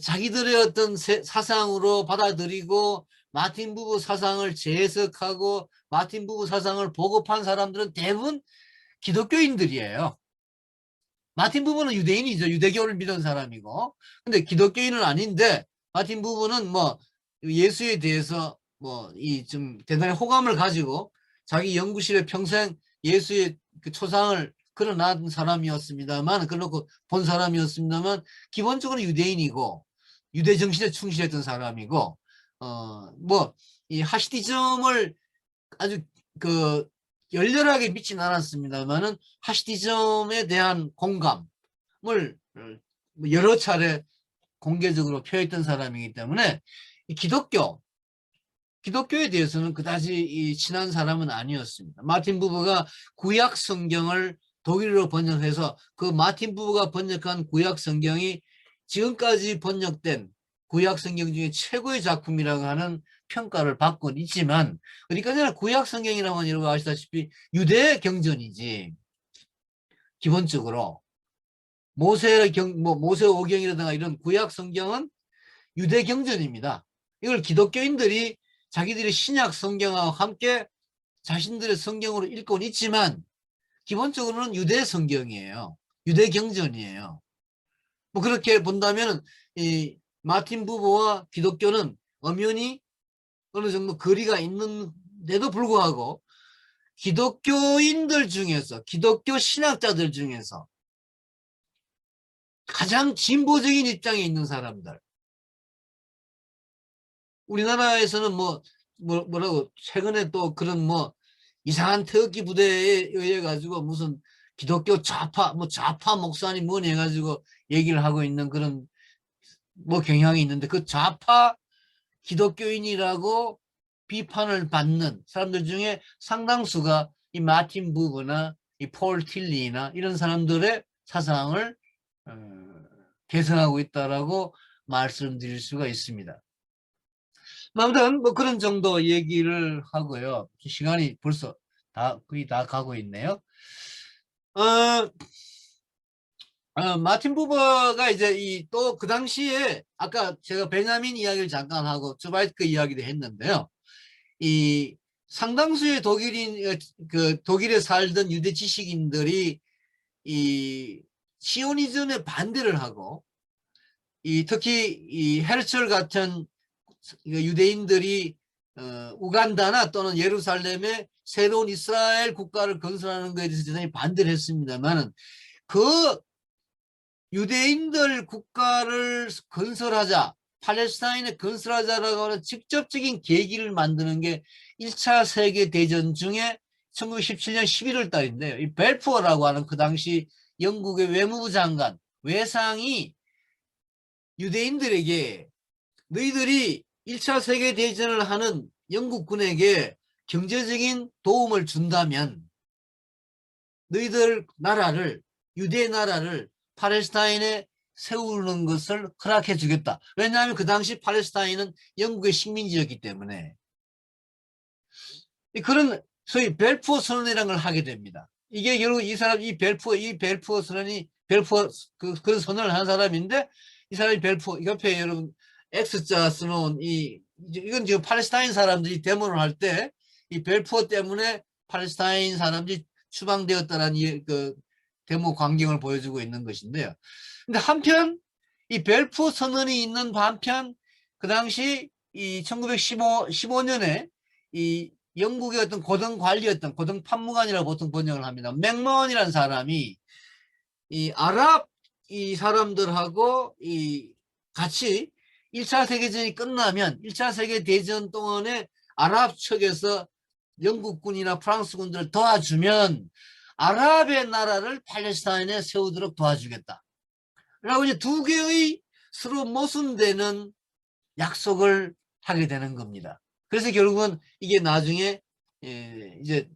자기들의 어떤 사상으로 받아들이고 마틴 부부 사상을 재해석하고 마틴 부부 사상을 보급한 사람들은 대부분 기독교인들이에요. 마틴 부부는 유대인이죠. 유대교를 믿은 사람이고. 근데 기독교인은 아닌데, 마틴 부부는 뭐 예수에 대해서 뭐 이 좀 대단히 호감을 가지고 자기 연구실에 평생 예수의 그 초상을 그려놨던 사람이었습니다만, 그렇고 본 사람이었습니다만, 기본적으로 유대인이고 유대 정신에 충실했던 사람이고, 뭐 이 하시디즘을 아주 그 열렬하게 믿진 않았습니다만은 하시디즘에 대한 공감을 여러 차례 공개적으로 표했던 사람이기 때문에 이 기독교에 대해서는 그다지 친한 사람은 아니었습니다. 마틴 부부가 구약 성경을 독일어로 번역해서 그 마틴 부부가 번역한 구약 성경이 지금까지 번역된 구약 성경 중에 최고의 작품이라고 하는 평가를 받곤 있지만, 어디까지나 구약 성경이라고 하면 여러분 아시다시피 유대 경전이지, 기본적으로 모세 오경이라든가 이런 구약 성경은 유대 경전입니다. 이걸 기독교인들이 자기들의 신약 성경하고 함께 자신들의 성경으로 읽곤 있지만 기본적으로는 유대 성경이에요. 유대 경전이에요. 뭐 그렇게 본다면 이 마틴 부부와 기독교는 엄연히 어느 정도 거리가 있는데도 불구하고 기독교인들 중에서, 기독교 신학자들 중에서 가장 진보적인 입장에 있는 사람들. 우리나라에서는 뭐라고 최근에 또 그런 이상한 태극기 부대에 의해 가지고 무슨 기독교 좌파 목사니 뭐니 해가지고 얘기를 하고 있는 그런 경향이 있는데, 그 좌파 기독교인이라고 비판을 받는 사람들 중에 상당수가 이 마틴 부버나 이 폴 틸리나 이런 사람들의 사상을 계승하고 있다라고 말씀드릴 수가 있습니다. 아무튼 그런 정도 얘기를 하고요. 시간이 벌써 거의 다 가고 있네요. 마틴 부버가 이제 또 그 당시에 아까 제가 베냐민 이야기를 잠깐 하고 츠바이크 이야기도 했는데요. 이 상당수의 독일에 살던 유대 지식인들이 이 시오니즘에 반대를 하고, 특히 이 헤르철 같은 유대인들이 우간다나 또는 예루살렘에 새로운 이스라엘 국가를 건설하는 것에 대해서 대단히 반대를 했습니다만, 그 유대인들 국가를 건설하자, 팔레스타인에 건설하자라고 하는 직접적인 계기를 만드는 게 1차 세계대전 중에 1917년 11월 달인데요. 이 벨푸어라고 하는 그 당시 영국의 외무부 장관, 외상이 유대인들에게 너희들이 1차 세계대전을 하는 영국군에게 경제적인 도움을 준다면 너희들 나라를, 유대 나라를 팔레스타인에 세우는 것을 허락해 주겠다. 왜냐하면 그 당시 팔레스타인은 영국의 식민지였기 때문에. 그런 소위 벨푸어 선언이라는 걸 하게 됩니다. 이게 결국 이 벨푸어 선언이 그런 선언을 한 사람인데, 이 사람이 벨푸어, 옆에 여러분 X자 써놓은 이건 지금 팔레스타인 사람들이 데모를 할 때 이 벨푸어 때문에 팔레스타인 사람들이 추방되었다는 그 데모 광경을 보여주고 있는 것인데요. 근데 한편 이 벨푸어 선언이 있는 반편, 그 당시 이 1915년에 이 영국의 어떤 고등 관리였던 고등 판무관이라고 보통 번역을 합니다. 맥먼이라는 사람이 이 아랍 사람들하고 같이 1차 세계대전이 끝나면 1차 세계대전 동안에 아랍 측에서 영국군이나 프랑스군들을 도와주면 아랍의 나라를 팔레스타인에 세우도록 도와주겠다 라고 이제 두 개의 서로 모순되는 약속을 하게 되는 겁니다. 그래서 결국은 이게 나중에 이제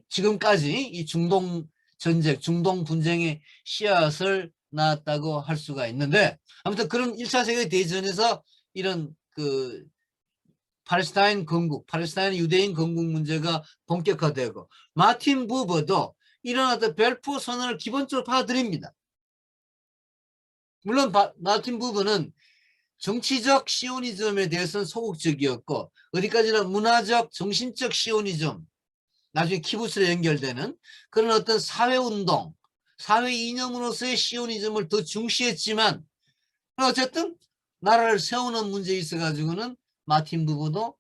지금까지 이 중동 전쟁, 중동 분쟁의 씨앗을 낳았다고 할 수가 있는데, 아무튼 그런 1차 세계 대전에서 이런 그 팔레스타인 건국, 팔레스타인 유대인 건국 문제가 본격화되고, 마틴 부버도 이런 어떤 벨푸어 선언을 기본적으로 받아들입니다. 물론 마틴 부버는 정치적 시오니즘에 대해서는 소극적이었고, 어디까지나 문화적, 정신적 시오니즘, 나중에 키부스로 연결되는 그런 어떤 사회운동, 사회 이념으로서의 시오니즘을 더 중시했지만, 어쨌든 나라를 세우는 문제에 있어가지고는 마틴 부버도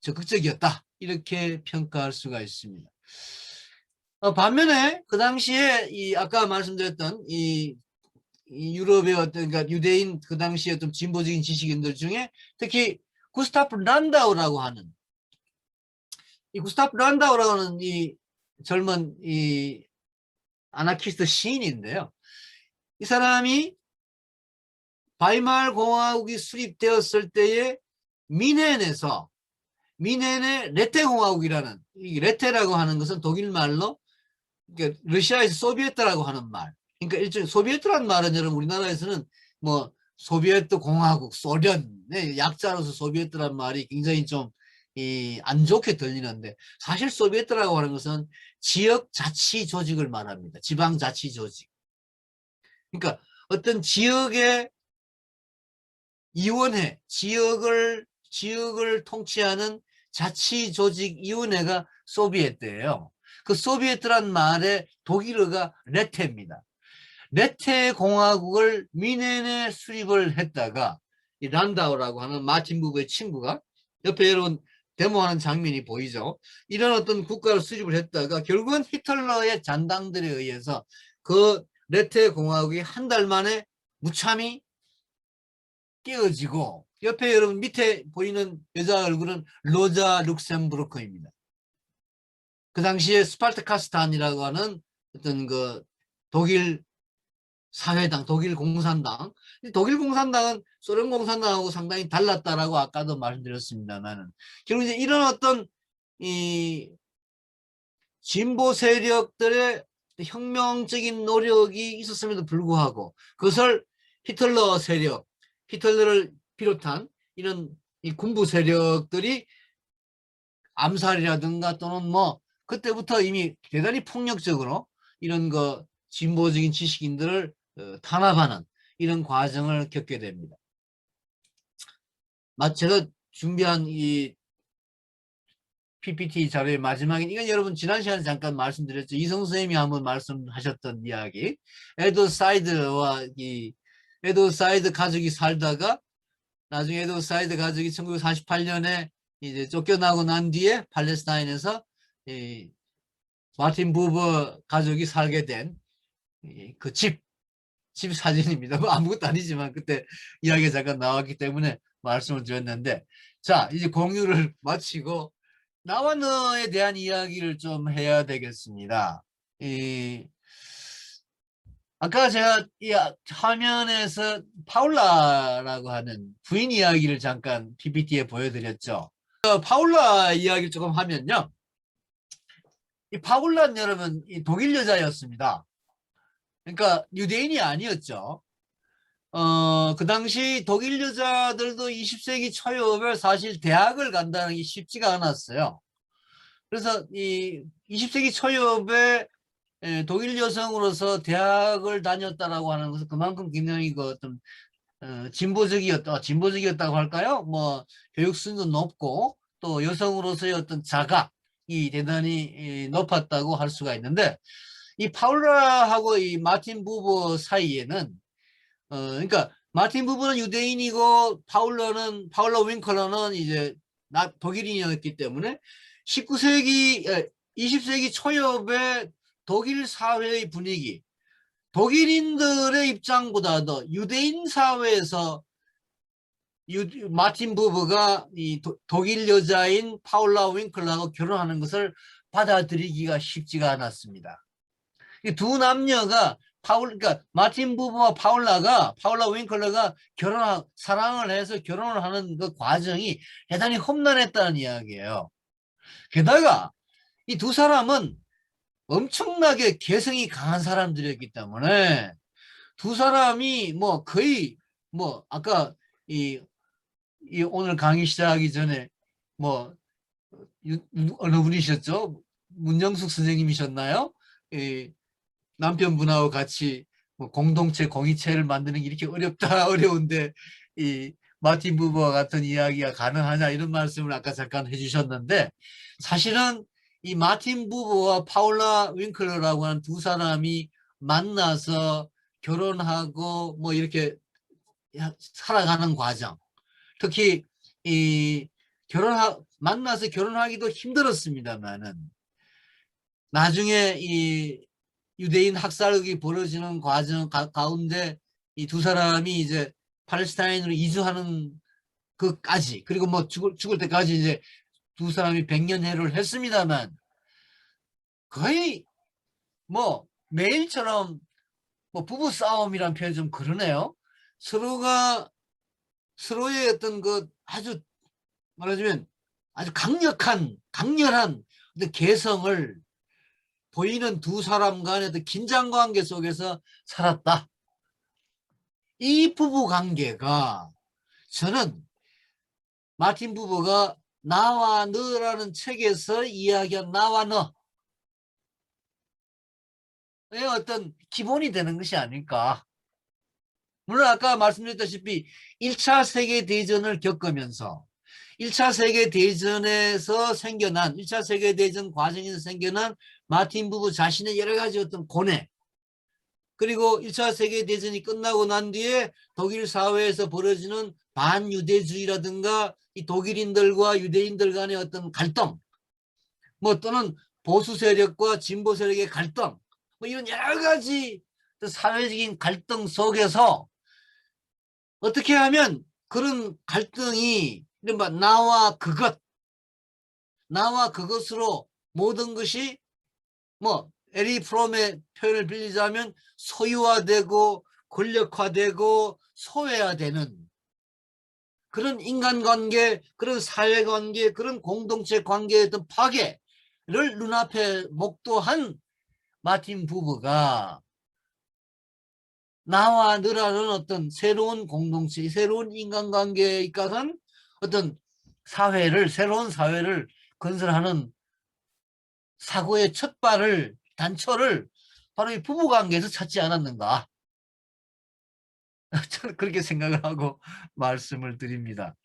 적극적이었다, 이렇게 평가할 수가 있습니다. 반면에 그 당시에 아까 말씀드렸던 이 유럽의 어떤, 그러니까 유대인 그 당시에 좀 진보적인 지식인들 중에 특히 구스타프 란다우라고 하는 이 젊은 아나키스트 시인인데요. 이 사람이 바이마르 공화국이 수립되었을 때에 미넨의 레테 공화국이라는, 이 레테라고 하는 것은 독일 말로, 그러니까 러시아에서 소비에트라고 하는 말. 그러니까 일종의 소비에트라는 말은 여러분 우리나라에서는 소비에트 공화국, 소련의 약자로서 소비에트라는 말이 굉장히 좀 안 좋게 들리는데, 사실 소비에트라고 하는 것은 지역 자치 조직을 말합니다. 지방 자치 조직. 그러니까 어떤 지역의 위원회, 지역을 통치하는 자치 조직 위원회가 소비에트예요. 그 소비에트란 말의 독일어가 레테입니다. 레테 공화국을 미넨에 수립을 했다가 이 란다우라고 하는 마틴 부버의 친구가, 옆에 여러분 데모하는 장면이 보이죠? 이런 어떤 국가를 수립을 했다가 결국은 히틀러의 잔당들에 의해서 그 레테 공화국이 한 달 만에 무참히 깨어지고, 옆에 여러분 밑에 보이는 여자 얼굴은 로자 룩셈부르크입니다. 그 당시에 스파르타카스탄이라고 하는 어떤 그 독일 사회당, 독일 공산당. 독일 공산당은 소련 공산당하고 상당히 달랐다라고 아까도 말씀드렸습니다만은, 결국 이제 이런 어떤 이 진보 세력들의 혁명적인 노력이 있었음에도 불구하고 그것을 히틀러 세력, 히틀러를 비롯한 이런 이 군부 세력들이 암살이라든가 또는 뭐 그때부터 이미 대단히 폭력적으로 이런 거 진보적인 지식인들을 탄압하는 이런 과정을 겪게 됩니다. 제가 준비한 이 PPT 자료의 마지막에, 이건 여러분 지난 시간에 잠깐 말씀드렸죠. 이성수 선생님이 한번 말씀하셨던 이야기. 에드워드 사이드와 이 에드워드 사이드 가족이 살다가 나중에 에드워드 사이드 가족이 1948년에 이제 쫓겨나고 난 뒤에 팔레스타인에서 이 마틴 부버 가족이 살게 된 그 집 사진입니다. 뭐 아무것도 아니지만 그때 이야기가 잠깐 나왔기 때문에 말씀을 드렸는데, 자, 이제 공유를 마치고 나와 너에 대한 이야기를 좀 해야 되겠습니다. 아까 제가 이 화면에서 파울라라고 하는 부인 이야기를 잠깐 PPT에 보여드렸죠. 파울라 이야기를 조금 하면요. 이 파울라는 여러분 이 독일 여자였습니다. 그러니까 유대인이 아니었죠. 그 당시 독일 여자들도 20세기 초엽에 사실 대학을 간다는 게 쉽지가 않았어요. 그래서 이 20세기 초엽에 독일 여성으로서 대학을 다녔다라고 하는 것은 그만큼 굉장히 그 어떤 진보적이었다고 할까요? 뭐 교육 수준도 높고 또 여성으로서의 어떤 자각이 대단히 높았다고 할 수가 있는데, 이 파울라하고 이 마틴 부버 사이에는 그러니까 마틴 부버는 유대인이고 파울라 윙클러는 이제 독일인이었기 때문에 20세기 초엽의 독일 사회의 분위기, 독일인들의 입장보다도 유대인 사회에서 마틴 부버가 이 독일 여자인 파울라 윙클러하고 결혼하는 것을 받아들이기가 쉽지가 않았습니다. 두 남녀가 그러니까 마틴 부부와 파울라 윙클러가 사랑을 해서 결혼을 하는 그 과정이 대단히 험난했다는 이야기예요. 게다가 이 두 사람은 엄청나게 개성이 강한 사람들이었기 때문에 두 사람이 뭐 거의 뭐 아까 이 오늘 강의 시작하기 전에 뭐 어느 분이셨죠? 문정숙 선생님이셨나요? 남편분하고 같이 뭐 공동체를 만드는 게 이렇게 어렵다 어려운데 이 마틴 부부와 같은 이야기가 가능하냐 이런 말씀을 아까 잠깐 해주셨는데, 사실은 이 마틴 부부와 파울라 윙클러라고 하는 두 사람이 만나서 결혼하고 뭐 이렇게 살아가는 과정, 특히 이 만나서 결혼하기도 힘들었습니다만은 나중에 이 유대인 학살극이 벌어지는 과정 가운데 이 두 사람이 이제 팔레스타인으로 이주하는 그까지, 그리고 뭐 죽을 때까지 이제 두 사람이 백년해를 했습니다만 거의 뭐 매일처럼 뭐 부부 싸움이란 표현 좀 그러네요. 서로가 서로의 어떤 그 아주 말하자면 아주 강렬한 어떤 개성을 보이는 두 사람 간의 긴장 관계 속에서 살았다. 이 부부 관계가 저는 마틴 부부가 나와 너라는 책에서 이야기한 나와 너의 어떤 기본이 되는 것이 아닐까. 물론 아까 말씀드렸다시피 1차 세계대전을 겪으면서 1차 세계대전에서 생겨난 1차 세계대전 과정에서 생겨난 마틴 부부 자신의 여러 가지 어떤 고뇌, 그리고 1차 세계대전이 끝나고 난 뒤에 독일 사회에서 벌어지는 반유대주의라든가 이 독일인들과 유대인들 간의 어떤 갈등, 뭐 또는 보수 세력과 진보 세력의 갈등, 뭐 이런 여러 가지 사회적인 갈등 속에서 어떻게 하면 그런 갈등이 이른바 나와 그것으로 모든 것이 뭐 에리 프롬의 표현을 빌리자면 소유화되고 권력화되고 소외화되는 그런 인간관계, 그런 사회관계, 그런 공동체 관계의 어떤 파괴를 눈앞에 목도한 마틴 부부가 나와 너라는 어떤 새로운 공동체, 새로운 인간관계에 입각한 어떤 새로운 사회를 건설하는 사고의 단초를 바로 이 부부관계에서 찾지 않았는가. 저는 그렇게 생각을 하고 말씀을 드립니다.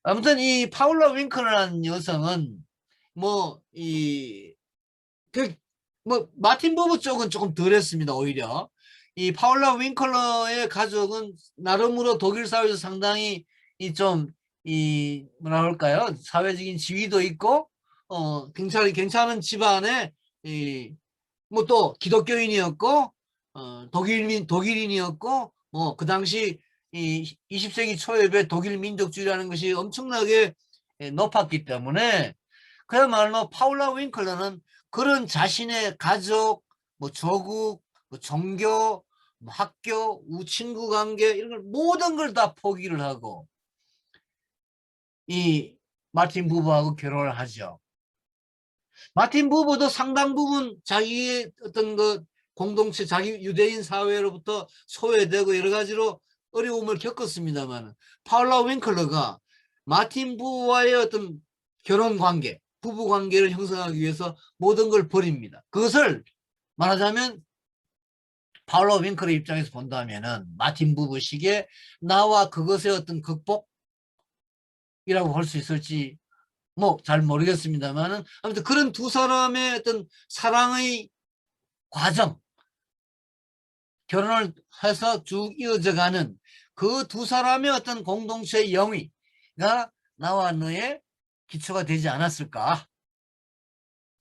아무튼 이 파울라 윙클라는 여성은 뭐 마틴 부부 쪽은 조금 덜했습니다. 오히려 이 파울라 윙클러의 가족은 나름으로 독일 사회에서 상당히 뭐라 할까요? 사회적인 지위도 있고 괜찮은 집안에 뭐 또 기독교인이었고 독일인이었고 뭐 그 당시 이 20세기 초엽에 독일 민족주의라는 것이 엄청나게 높았기 때문에 그야말로 파울라 윙클러는 그런 자신의 가족, 뭐 조국, 뭐 종교, 뭐 학교, 친구 관계 이런 걸 모든 걸 다 포기를 하고 이 마틴 부부하고 결혼을 하죠. 마틴 부부도 상당 부분 자기의 어떤 그 공동체, 자기 유대인 사회로부터 소외되고 여러 가지로 어려움을 겪었습니다만 파울라 윙클러가 마틴 부부와의 어떤 결혼 관계, 부부 관계를 형성하기 위해서 모든 걸 버립니다. 그것을 말하자면 파울라 윙클러 입장에서 본다면은 마틴 부부식의 나와 그것의 어떤 극복이라고 할 수 있을지 뭐 잘 모르겠습니다만은 아무튼 그런 두 사람의 어떤 사랑의 과정, 결혼을 해서 쭉 이어져가는 그 두 사람의 어떤 공동체의 영위가 나와 너의 기초가 되지 않았을까,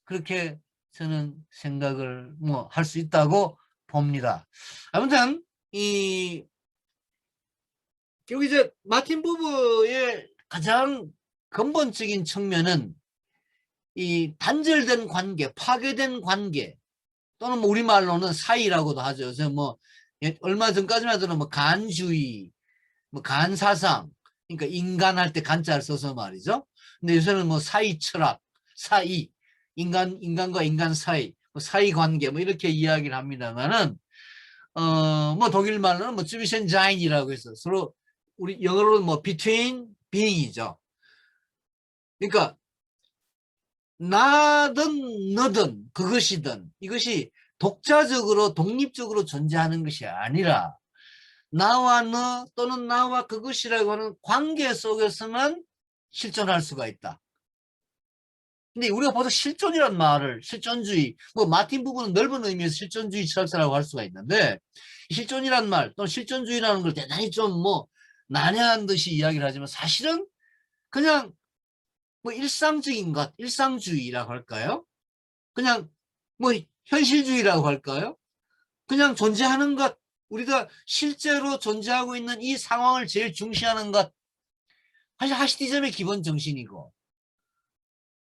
그렇게 저는 생각을 뭐 할 수 있다고 봅니다. 아무튼 결국 이제 마틴 부부의 가장 근본적인 측면은 이 단절된 관계, 파괴된 관계, 또는 뭐 우리말로는 사이라고도 하죠. 그래서 뭐 얼마 전까지만 해도 뭐 간주의, 뭐 간사상, 그러니까 인간할 때 간자를 써서 말이죠. 근데 요새는 뭐 사이 철학, 사이, 인간과 인간 사이, 뭐 사이 관계 뭐 이렇게 이야기를 합니다만은 뭐 독일 말로는 뭐 즈비션자인이라고 해서 서로 우리 영어로는 뭐 between being이죠. 그러니까 나든 너든 그것이든 이것이 독자적으로 독립적으로 존재하는 것이 아니라 나와 너 또는 나와 그것이라고 하는 관계 속에서만 실존할 수가 있다. 근데 우리가 보통 실존이란 말을, 실존주의, 뭐 마틴 부부는 넓은 의미에서 실존주의 철학자라고 할 수가 있는데 실존이란 말 또는 실존주의라는 걸 대단히 좀 뭐 난해한 듯이 이야기를 하지만 사실은 그냥 뭐 일상적인 것, 일상주의라고 할까요? 그냥 뭐 현실주의라고 할까요? 그냥 존재하는 것, 우리가 실제로 존재하고 있는 이 상황을 제일 중시하는 것, 사실 하시디즘의 기본 정신이고,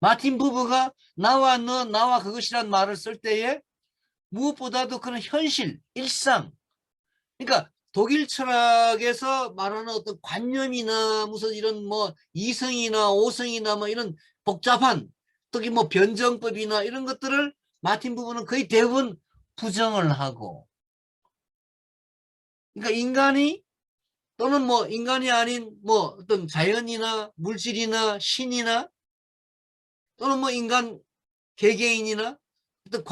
마틴 부부가 나와 너, 나와 그것이란 말을 쓸 때에 무엇보다도 그런 현실, 일상, 그러니까 독일 철학에서 말하는 어떤 관념이나 무슨 이런 뭐 이성이나 오성이나 뭐 이런 복잡한 특히 뭐 변정법이나 이런 것들을 마틴 부부는 거의 대부분 부정을 하고, 그러니까 인간이 또는 뭐 인간이 아닌 뭐 어떤 자연이나 물질이나 신이나 또는 뭐 인간 개개인이나 어떤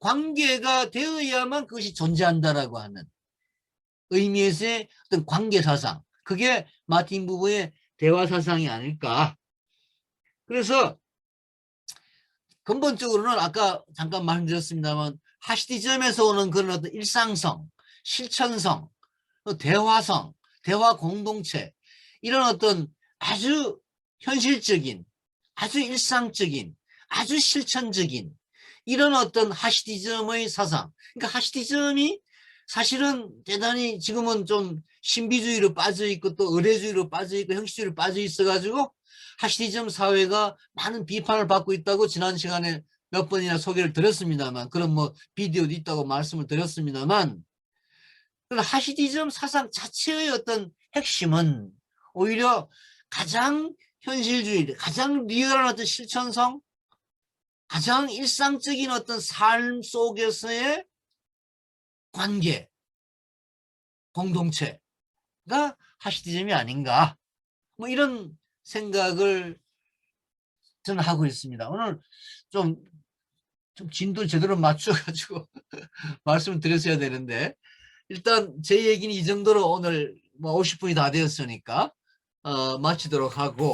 관계가 되어야만 그것이 존재한다라고 하는 의미에서의 어떤 관계 사상, 그게 마틴 부부의 대화 사상이 아닐까. 그래서 근본적으로는 아까 잠깐 말씀드렸습니다만 하시디즘에서 오는 그런 어떤 일상성, 실천성, 대화성, 대화 공동체, 이런 어떤 아주 현실적인, 아주 일상적인, 아주 실천적인 이런 어떤 하시디즘의 사상. 그러니까 하시디즘이 사실은 대단히 지금은 좀 신비주의로 빠져 있고 또 의례주의로 빠져 있고 형식주의로 빠져 있어 가지고 하시디즘 사회가 많은 비판을 받고 있다고 지난 시간에 몇 번이나 소개를 드렸습니다만, 그런 뭐 비디오도 있다고 말씀을 드렸습니다만, 하시디즘 사상 자체의 어떤 핵심은 오히려 가장 현실주의, 가장 리얼한 어떤 실천성, 가장 일상적인 어떤 삶 속에서의 관계, 공동체가 하시디즘이 아닌가, 뭐 이런 생각을 저는 하고 있습니다. 오늘 좀 진도 제대로 맞춰가지고 말씀을 드렸어야 되는데, 일단 제 얘기는 이 정도로 오늘 뭐 50분이 다 되었으니까 마치도록 하고,